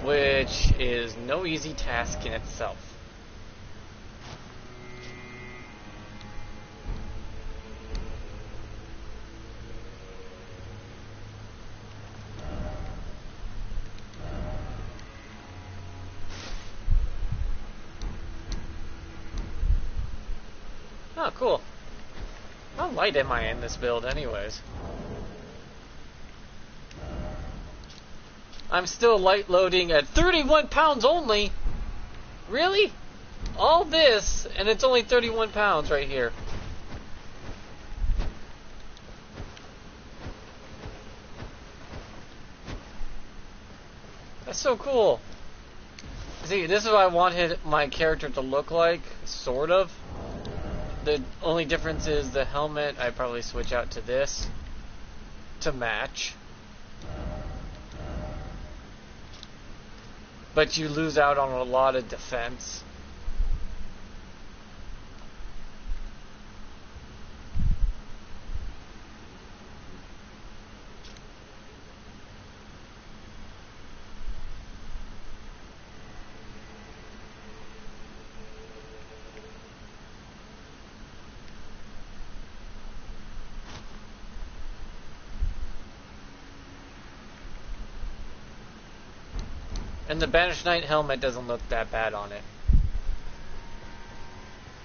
Which is no easy task in itself. Oh, cool. How light am I in this build anyways? I'm still light loading at 31 pounds only? Really? All this, and it's only 31 pounds right here. That's so cool. See, this is what I wanted my character to look like, sort of. The only difference is the helmet, I'd probably switch out to this to match. But you lose out on a lot of defense. And the Banished Knight helmet doesn't look that bad on it.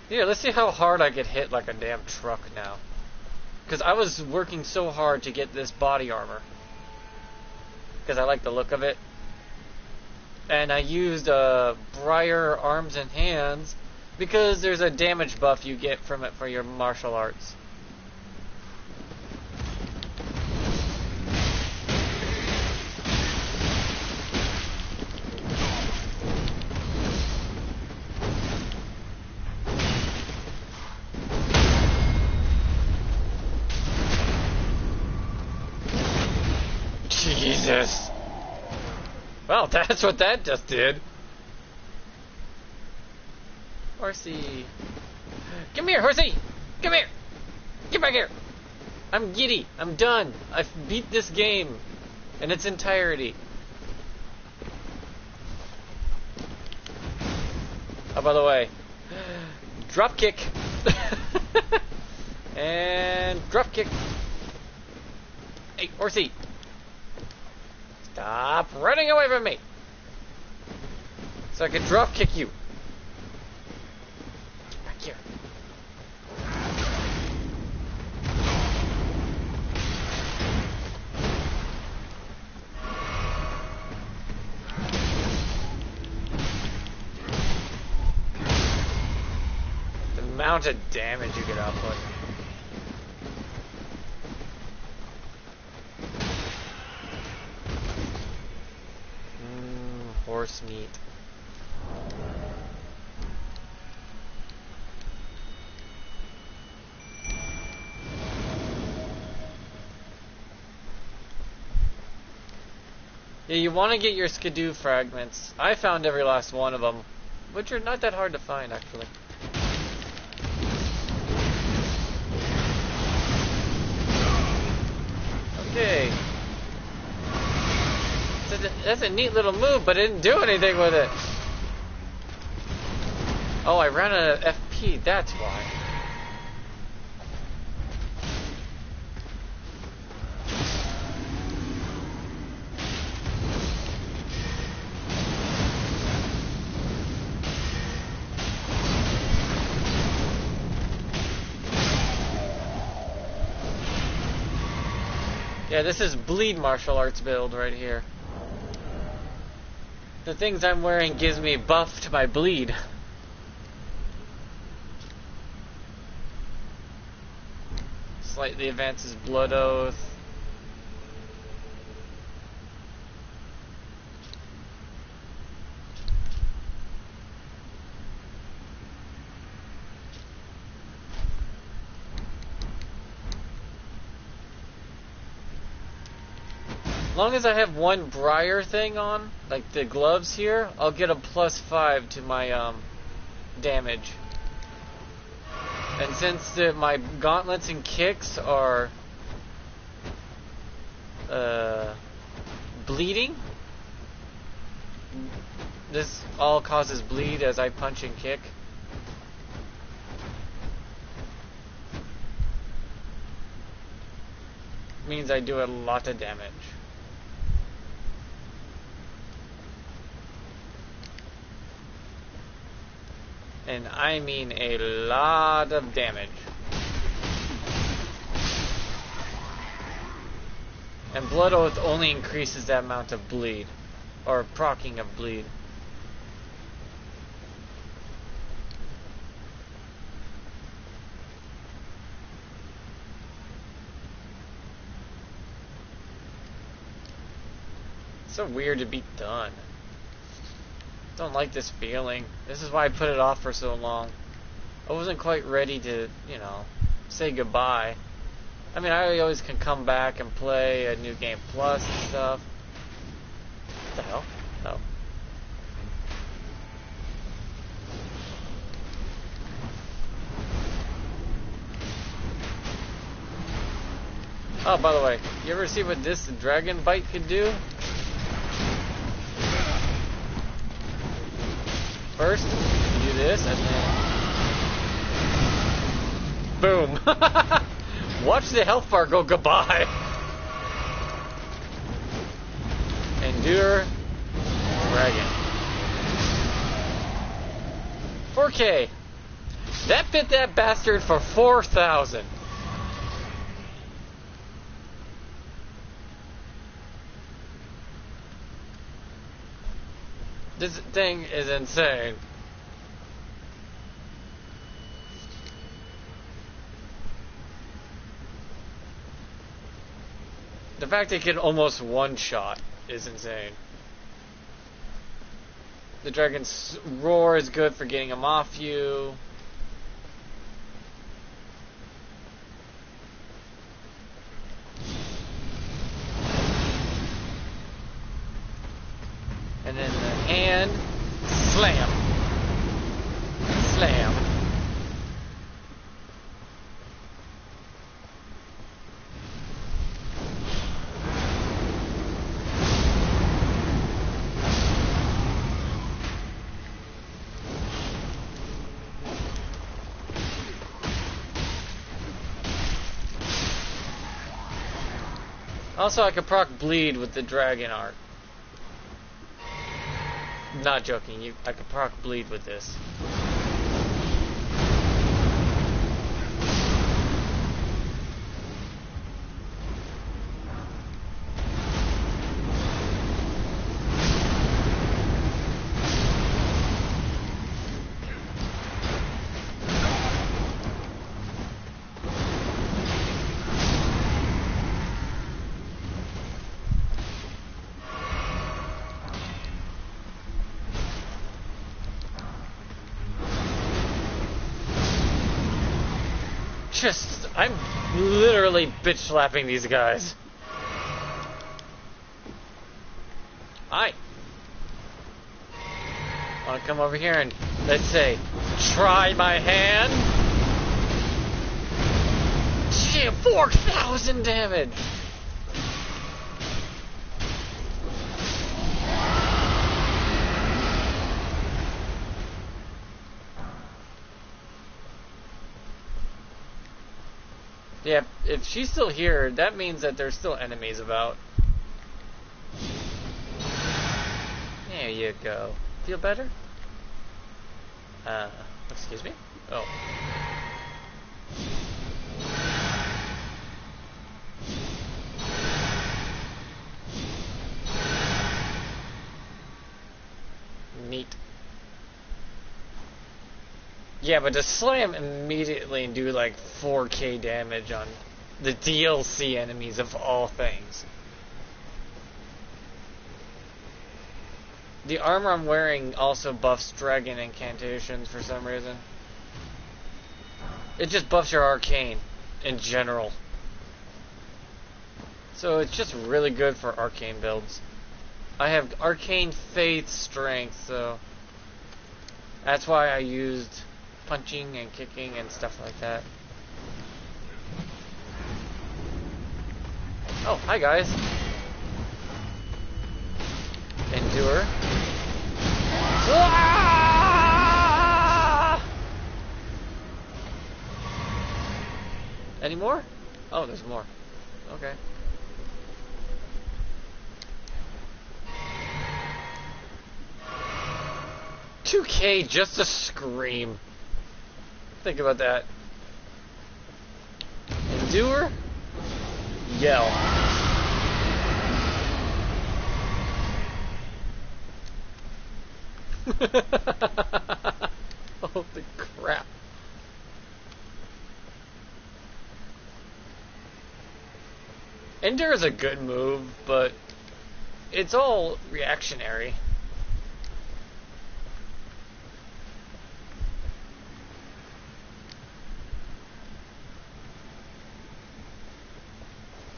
Here, let's see how hard I get hit like a damn truck now. Because I was working so hard to get this body armor. Because I like the look of it. And I used Briar Arms and Hands because there's a damage buff you get from it for your martial arts. Jesus. Well, that's what that just did. Horsey. Come here, Horsey! Come here! Get back here! I'm giddy. I'm done. I've beat this game in its entirety. Oh, by the way, drop kick. And drop kick. Hey, Horsey. Stop running away from me! So I can drop kick you. Back here. The amount of damage you could output. Horse meat. Yeah, you want to get your skidoo fragments. I found every last one of them, which are not that hard to find, actually. Okay. That's a neat little move, but I didn't do anything with it. Oh, I ran out of FP, that's why. Yeah, this is bleed martial arts build right here. The things I'm wearing gives me buff to my bleed. slightly advances Blood Oath. As long as I have one Briar thing on, like the gloves here, I'll get a +5 to my damage. And since my gauntlets and kicks are bleeding, this all causes bleed as I punch and kick. Means I do a lot of damage. And I mean a lot of damage. And Blood Oath only increases that amount of bleed. Or proccing of bleed. It's so weird to be done. Don't like this feeling. This is why I put it off for so long. I wasn't quite ready to, you know, say goodbye. I mean, I always can come back and play a New Game Plus and stuff. What the hell? Oh. Oh, by the way, you ever see what this dragon bite could do? First, you do this, and then... boom! Watch the health bar go goodbye! Endure Dragon. 4K! That bit that bastard for 4,000! This thing is insane. The fact it can almost one-shot is insane. The dragon's roar is good for getting him off you. And then the hand, slam, slam. Also, I could proc bleed with the dragon art. Not joking, I could proc bleed with this. I'm literally bitch slapping these guys. Wanna come over here and, let's say, try my hand? Shit, 4,000 damage! Yeah, if she's still here, that means that there's still enemies about. There you go. Feel better? Excuse me? Oh. Neat. Yeah, but to slam immediately and do like 4K damage on The DLC enemies of all things. The armor I'm wearing also buffs dragon incantations for some reason. It just buffs your arcane in general. So it's just really good for arcane builds. I have arcane faith strength, so that's why I used punching and kicking and stuff like that. Oh, hi guys. Endure. Ah! Any more? Oh, there's more. Okay. $2K just to scream. Think about that. Endure. Yell. Holy crap. Endure is a good move, but it's all reactionary.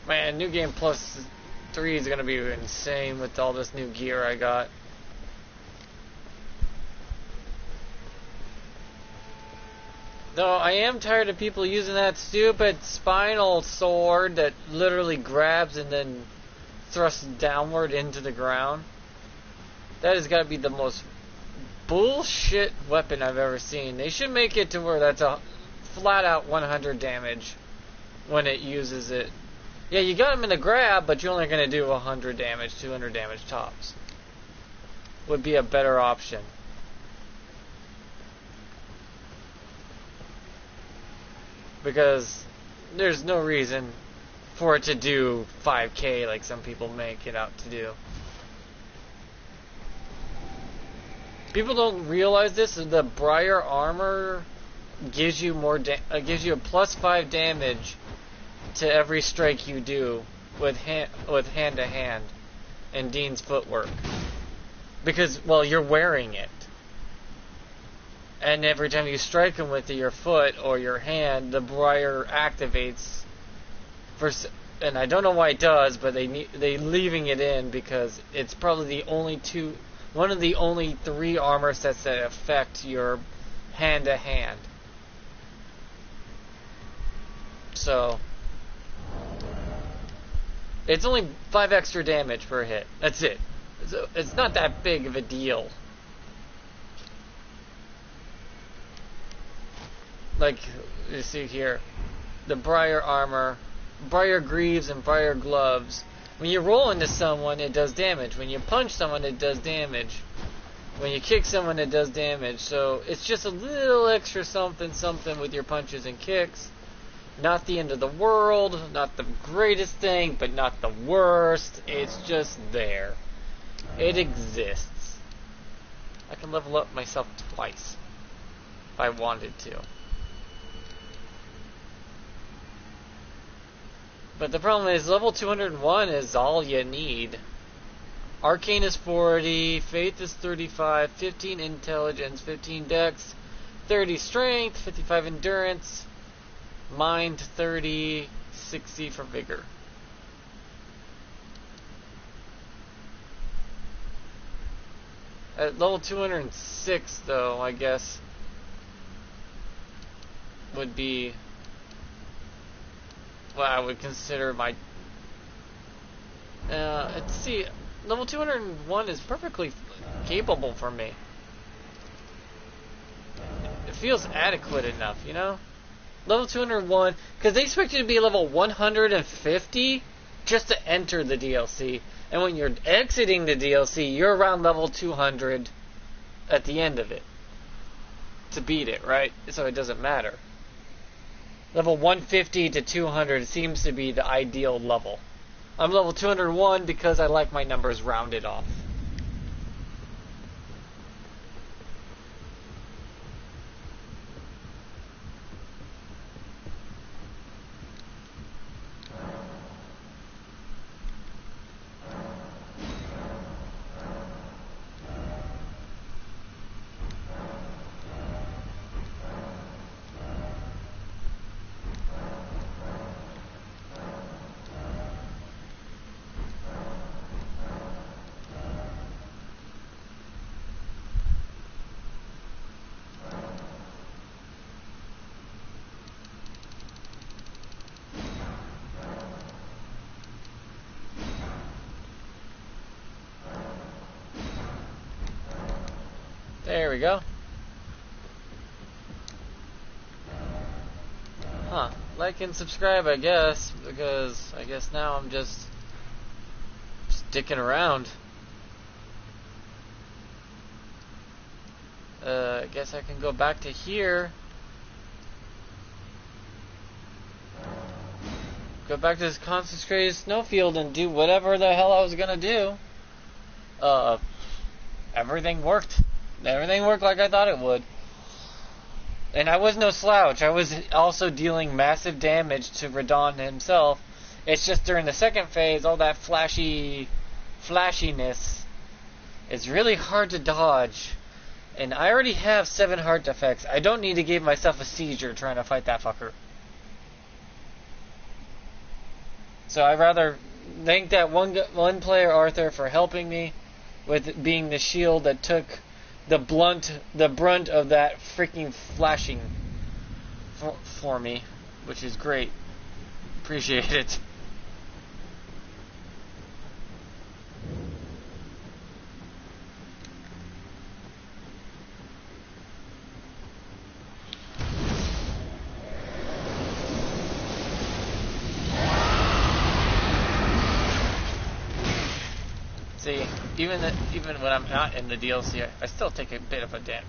Man, New Game Plus 3 is gonna be insane with all this new gear I got. Though I am tired of people using that stupid spinal sword that literally grabs and then thrusts downward into the ground. That has got to be the most bullshit weapon I've ever seen. They should make it to where that's a flat out 100 damage when it uses it. Yeah, you got him in the grab, but you're only going to do 100 damage, 200 damage tops. Would be a better option. Because there's no reason for it to do 5k like some people make it out to do. People don't realize this. The Briar armor gives you gives you a +5 damage to every strike you do with hand to hand in Dean's footwork, because well you're wearing it, and every time you strike him with your foot or your hand, the Briar activates. And I don't know why it does, but they leaving it in because it's probably one of the only 3 armor sets that affect your hand to hand. So it's only 5 extra damage per hit. That's it. So it's not that big of a deal. Like you see here, the Briar armor, Briar greaves and Briar gloves. When you roll into someone, it does damage. When you punch someone, it does damage. When you kick someone, it does damage. So it's just a little extra something with your punches and kicks. Not the end of the world, not the greatest thing, but not the worst. It's just there. It exists. I can level up myself twice if I wanted to. But the problem is level 201 is all you need. Arcane is 40, Faith is 35, 15 Intelligence, 15 Dex, 30 Strength, 55 Endurance, Mind 30, 60 for Vigor. At level 206 though, I guess, would be what I would consider my... let's see, level 201 is perfectly capable for me. It feels adequate enough, you know? Level 201, because they expect you to be level 150 just to enter the DLC. And when you're exiting the DLC, you're around level 200 at the end of it to beat it, right? So it doesn't matter. Level 150 to 200 seems to be the ideal level. I'm level 201 because I like my numbers rounded off. There we go. Huh. Like and subscribe, I guess, because I guess now I'm just sticking around. I guess I can go back to here. Go back to this concentrated snowfield and do whatever the hell I was gonna do. Everything worked. Everything worked like I thought it would. And I was no slouch. I was also dealing massive damage to Radon himself. It's just during the second phase, all that flashiness is really hard to dodge. And I already have 7 heart defects. I don't need to give myself a seizure trying to fight that fucker. So I'd rather thank that one player, Arthur, for helping me with being the shield that took the brunt of that freaking flashing for me, which is great. Appreciate it. See, even when I'm not in the DLC, I still take a bit of a hit.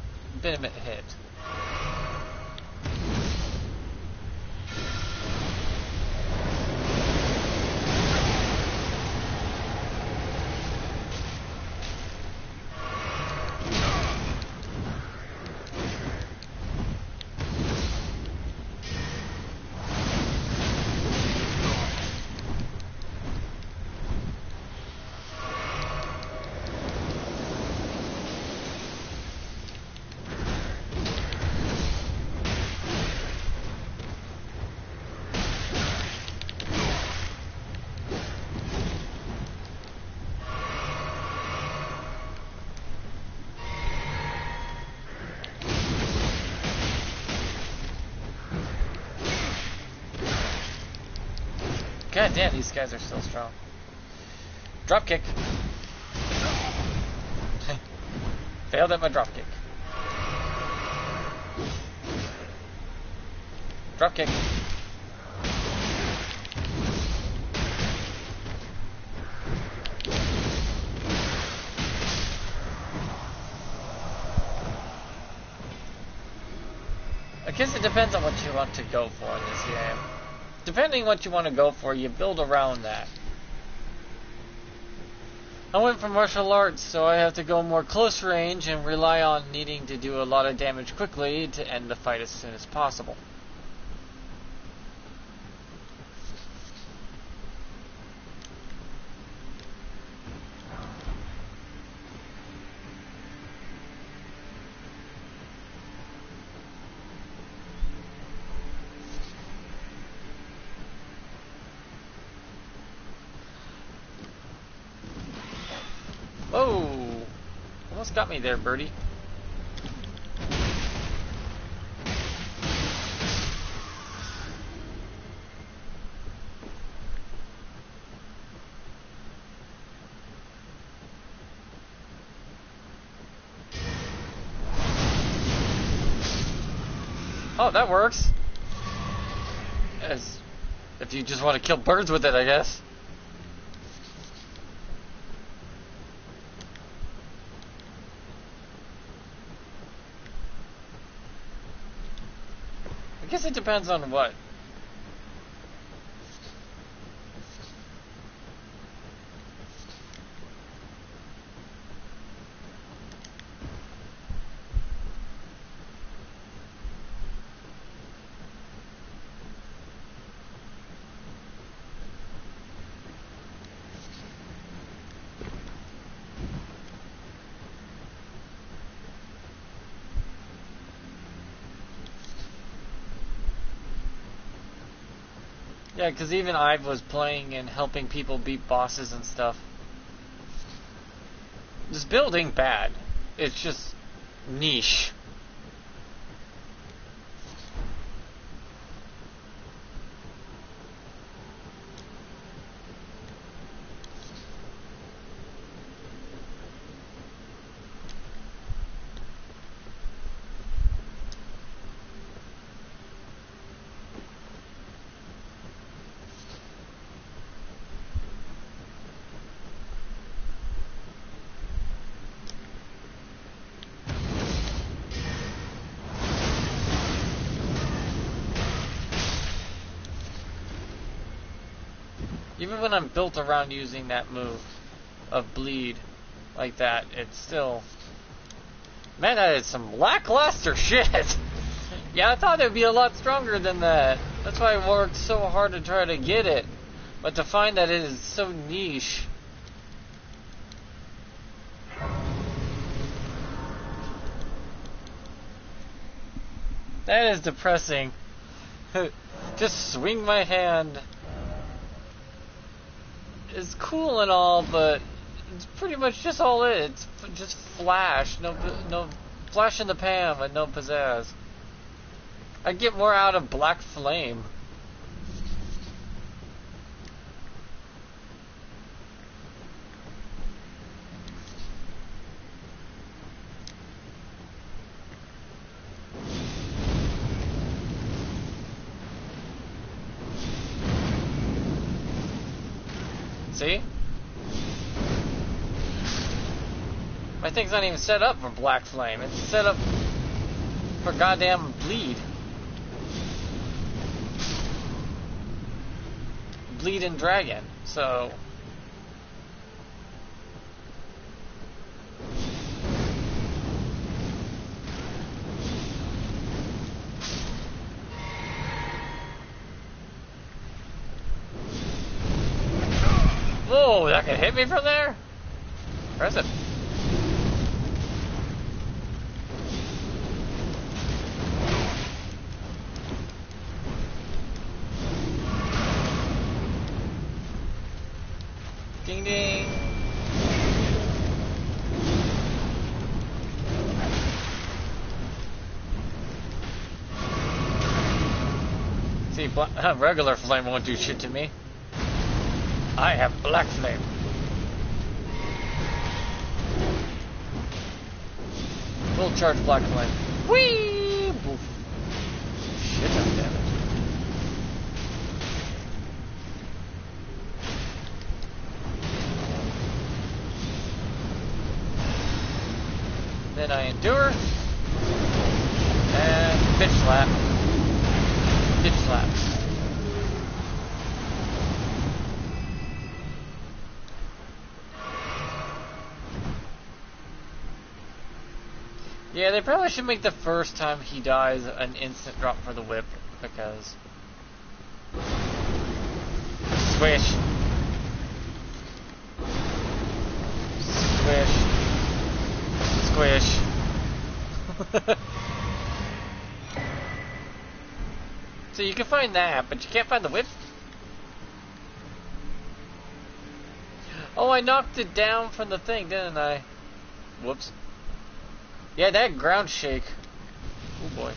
God damn, these guys are still strong. Drop kick. Failed at my drop kick. Drop kick. I guess it depends on what you want to go for in this game. Depending what you want to go for, you build around that. I went for martial arts, so I have to go more close range and rely on needing to do a lot of damage quickly to end the fight as soon as possible. Whoa! Almost got me there, birdie. Oh, that works. As if you just want to kill birds with it, I guess. I guess it depends on what. Yeah, because even I was playing and helping people beat bosses and stuff. This build ain't bad. It's just niche. Even when I'm built around using that move of bleed like that, it's still... Man, that is some lackluster shit! Yeah, I thought it would be a lot stronger than that. That's why I worked so hard to try to get it. But to find that it is so niche... That is depressing. Just swing my hand. It's cool and all, but it's pretty much just all it. It's just flash, no flash in the pan with no pizzazz. I get more out of Black Flame. See? My thing's not even set up for Black Flame. It's set up for goddamn Bleed. Bleed and Dragon. So... Whoa, that could hit me from there? Impressive. Ding ding. See, regular flame won't do shit to me. I have Black Flame. Full charge Black Flame. Whee! Woof. Shit ton of damage. Then I endure. And bitch slap. Bitch slap. Yeah, they probably should make the first time he dies an instant drop for the whip, because... Swish. Swish. Squish. So you can find that, but you can't find the whip? Oh, I knocked it down from the thing, didn't I? Whoops. Yeah, that ground shake. Oh boy.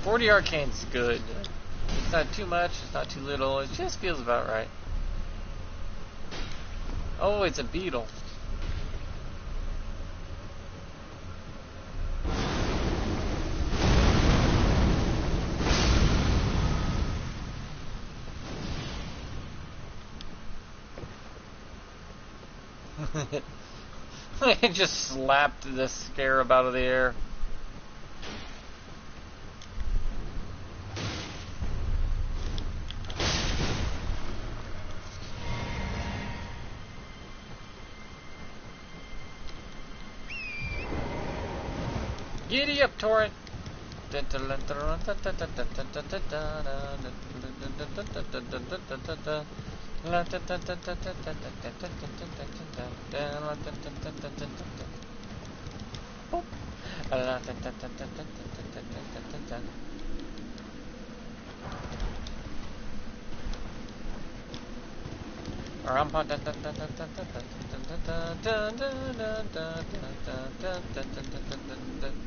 $40 arcane's good. It's not too much, it's not too little, it just feels about right. Oh, it's a beetle. It just slapped the scarab out of the air. Giddy up, Torrent!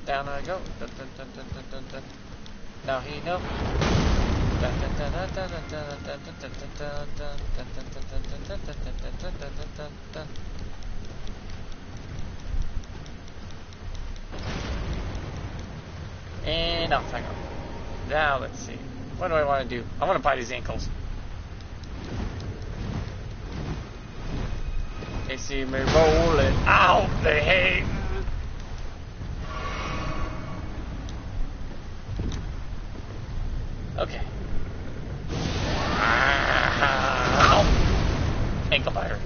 Down I go. Now he knows. And off I go. Now let's see. What do I want to do? I want to bite his ankles. They see me rolling out the hay. Okay. Ankle biter.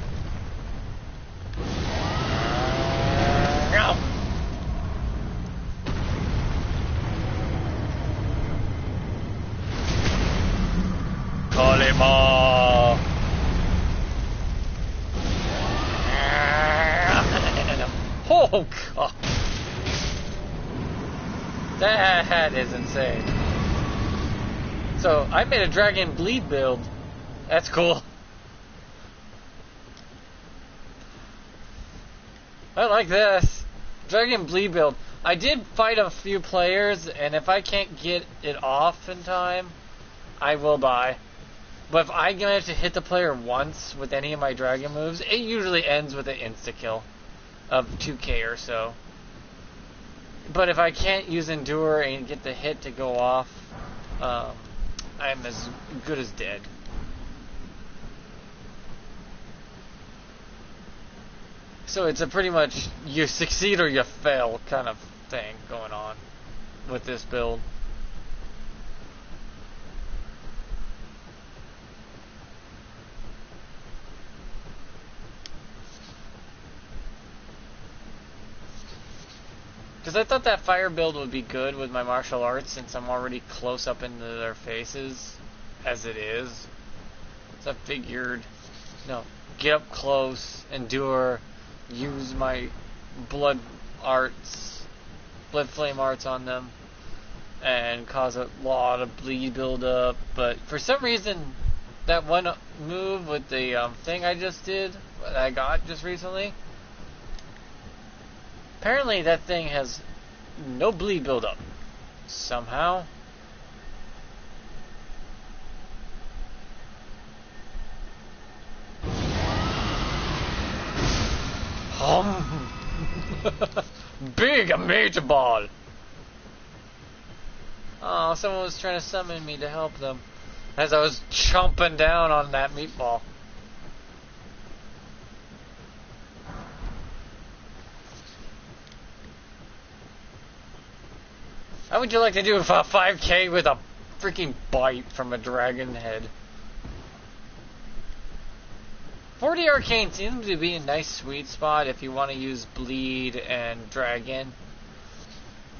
Kalima. Oh god. That is insane. So I made a dragon bleed build. That's cool. I like this. Dragon bleed build. I did fight a few players, and if I can't get it off in time, I will die. But if I manage to hit the player once with any of my dragon moves, it usually ends with an insta-kill of 2k or so. But if I can't use Endure and get the hit to go off, I'm as good as dead. So it's a pretty much you succeed or you fail kind of thing going on with this build. Because I thought that fire build would be good with my martial arts since I'm already close up into their faces as it is. So I figured, no, get up close, endure, use my blood flame arts on them, and cause a lot of bleed buildup. But for some reason, that one move with the thing I just did, that I got just recently, apparently that thing has no bleed buildup. Somehow. Big major ball. Oh, someone was trying to summon me to help them as I was chomping down on that meatball. How would you like to do a 5k with a freaking bite from a dragon head? 40 arcane seems to be a nice sweet spot if you want to use bleed and dragon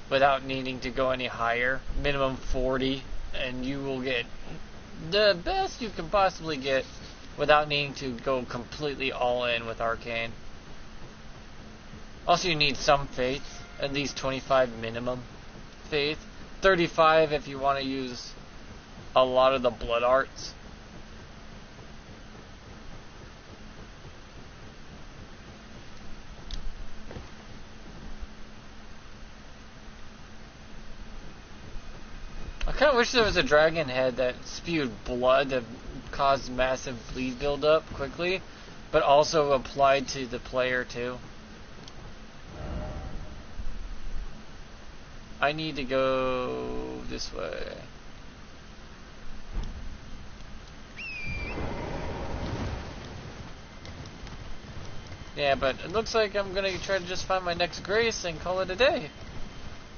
without needing to go any higher. Minimum 40, and you will get the best you can possibly get without needing to go completely all in with arcane. Also, you need some faith, at least 25 minimum faith. 35 if you want to use a lot of the blood arts. I kind of wish there was a dragon head that spewed blood that caused massive bleed buildup quickly, but also applied to the player too. I need to go this way. Yeah, but it looks like I'm gonna try to just find my next grace and call it a day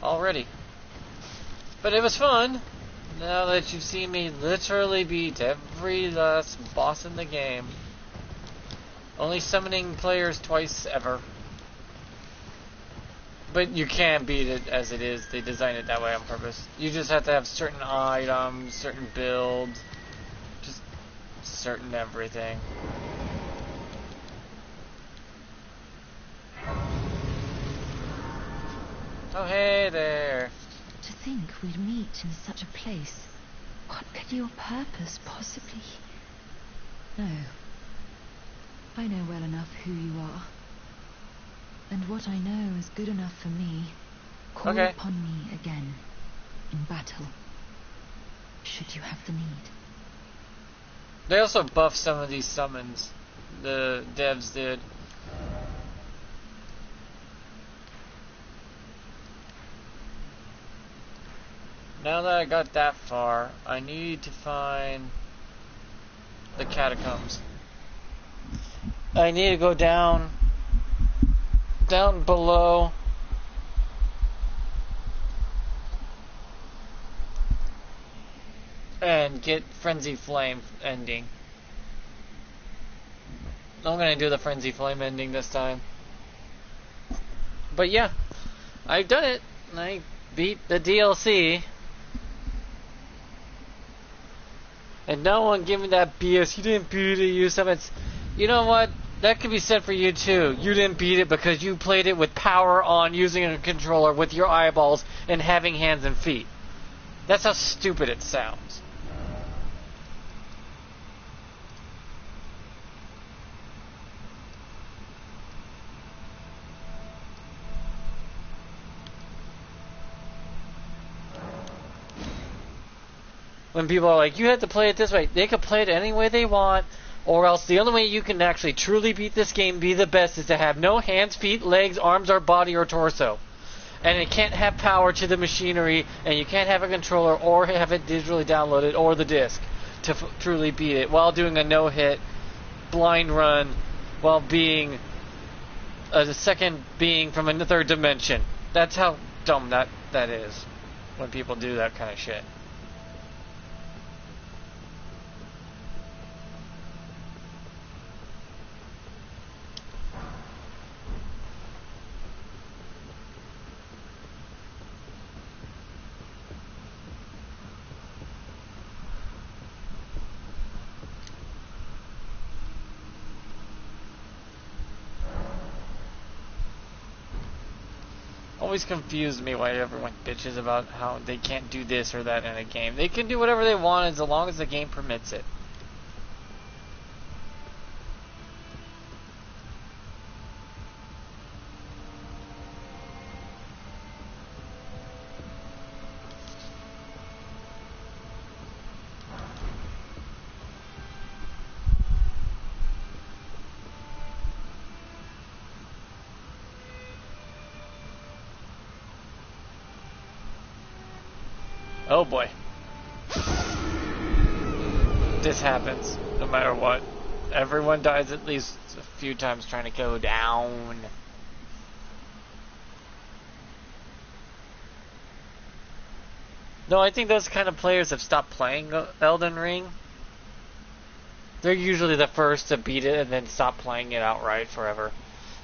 already. But it was fun. Now that you've seen me literally beat every last boss in the game. Only summoning players twice ever. But you can't beat it as it is. They designed it that way on purpose. You just have to have certain items, certain builds, just certain everything. Oh, hey there. To think we'd meet in such a place. What could your purpose possibly... No. I know well enough who you are. And what I know is good enough for me. Call upon me again. In battle. Should you have the need. They also buffed some of these summons. The devs did. Now that I got that far, I need to find the catacombs. I need to go down below. And get Frenzy Flame ending. I'm gonna do the Frenzy Flame ending this time. But yeah, I've done it. I beat the DLC. And no one give me that BS. You didn't beat it, you summons. You know what? That could be said for you too. You didn't beat it because you played it with power on, using a controller with your eyeballs and having hands and feet. That's how stupid it sounds. When people are like, you have to play it this way, they can play it any way they want, or else the only way you can actually truly beat this game, be the best, is to have no hands, feet, legs, arms, or body, or torso. And it can't have power to the machinery, and you can't have a controller, or have it digitally downloaded, or the disc, to truly beat it, while doing a no-hit, blind run, while being a second being from a third dimension. That's how dumb that is, when people do that kind of shit. Always confused me why everyone bitches about how they can't do this or that in a game. They can do whatever they want as long as the game permits it. Oh boy. This happens, no matter what. Everyone dies at least a few times trying to go down. No, I think those kind of players have stopped playing Elden Ring. They're usually the first to beat it and then stop playing it outright forever.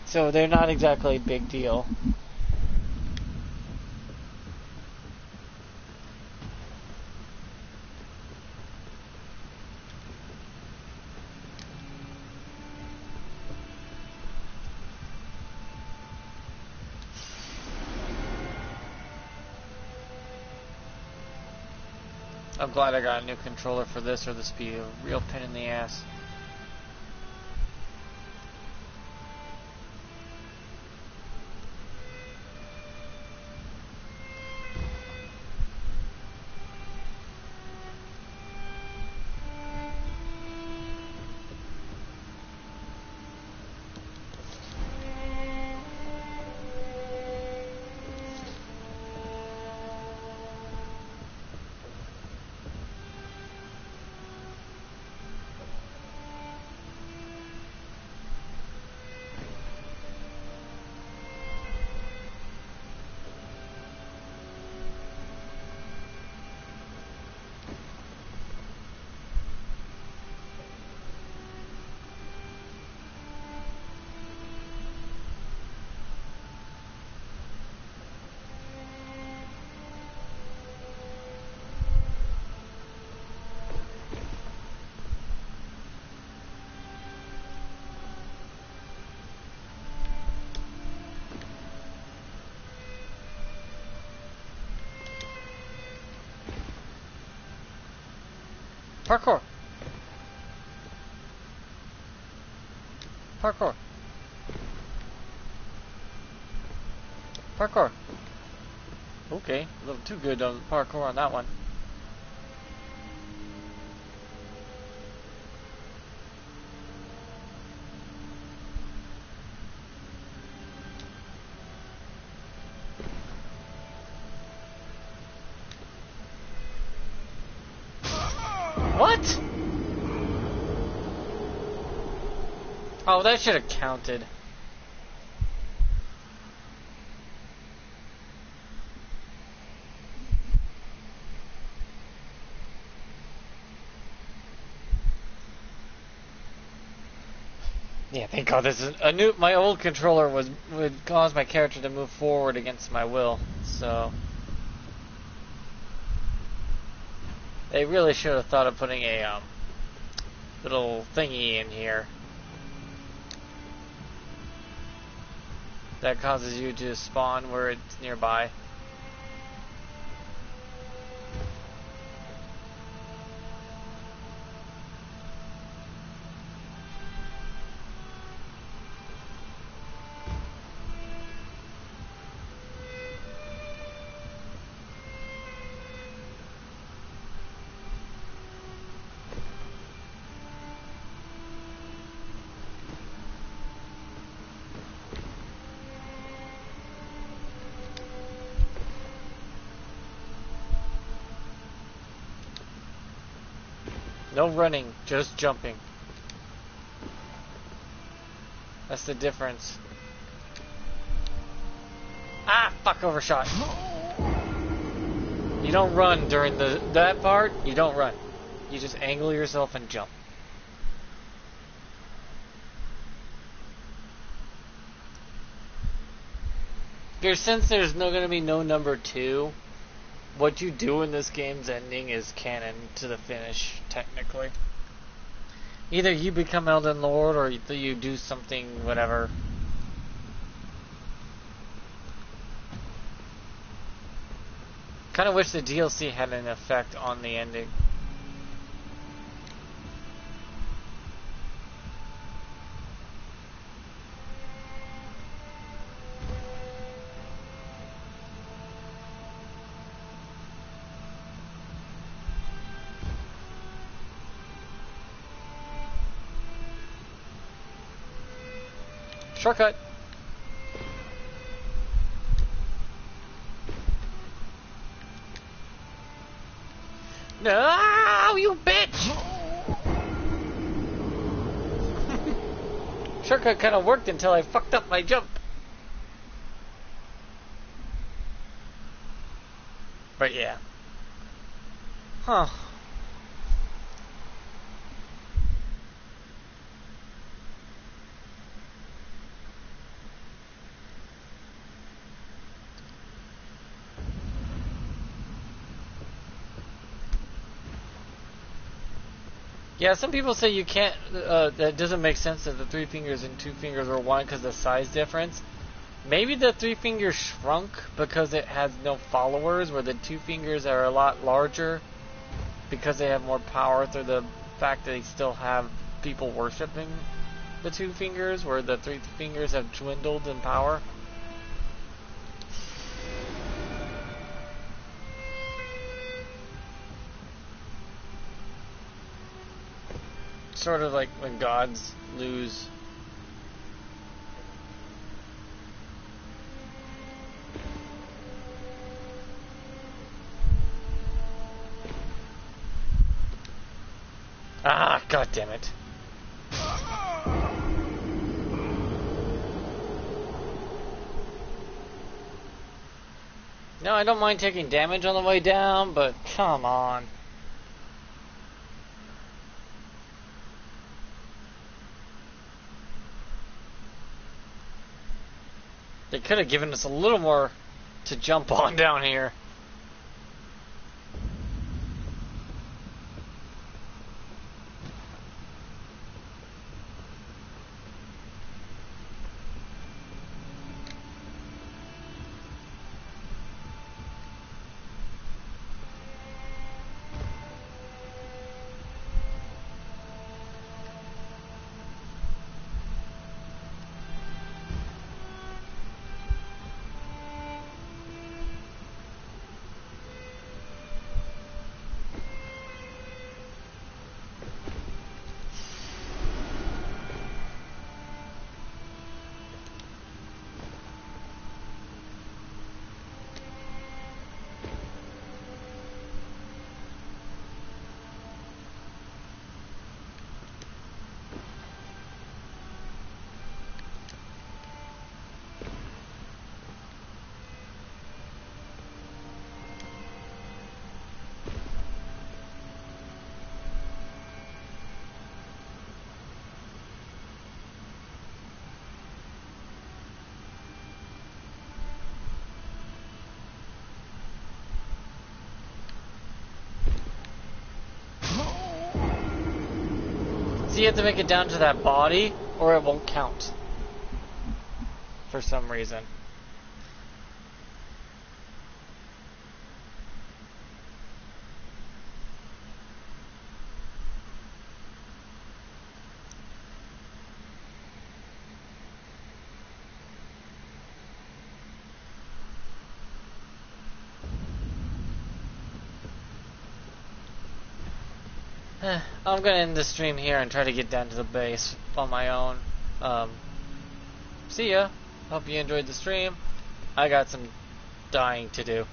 So they're not exactly a big deal. I'm glad I got a new controller for this, or this would be a real pain in the ass. Parkour! Parkour! Parkour! Okay, a little too good on parkour on that one. What? Oh, that should have counted. Yeah, thank God this is a new. My old controller would cause my character to move forward against my will. So they really should have thought of putting a little thingy in here that causes you to spawn where it's nearby. No running, just jumping. That's the difference. Ah, fuck, overshot. You don't run during that part. You don't run. You just angle yourself and jump. Since there's gonna be no number 2, what you do in this game's ending is canon to the finish, technically. Either you become Elden Lord or you do something, whatever. Kinda wish the DLC had an effect on the ending. Shortcut. No, you bitch! Shortcut kind of worked until I fucked up my jump. But yeah. Huh. Yeah, some people say you can't, that doesn't make sense that the 3 fingers and 2 fingers are one because of the size difference. Maybe the 3 fingers shrunk because it has no followers, where the 2 fingers are a lot larger because they have more power through the fact that they still have people worshipping the 2 fingers, where the 3 fingers have dwindled in power. Sort of like when gods lose. Ah, god damn it. No, I don't mind taking damage on the way down, but come on. They could have given us a little more to jump on down here. you have to make it down to that body, or it won't count. For some reason. I'm gonna end the stream here and try to get down to the base on my own. See ya. Hope you enjoyed the stream. I got some dying to do.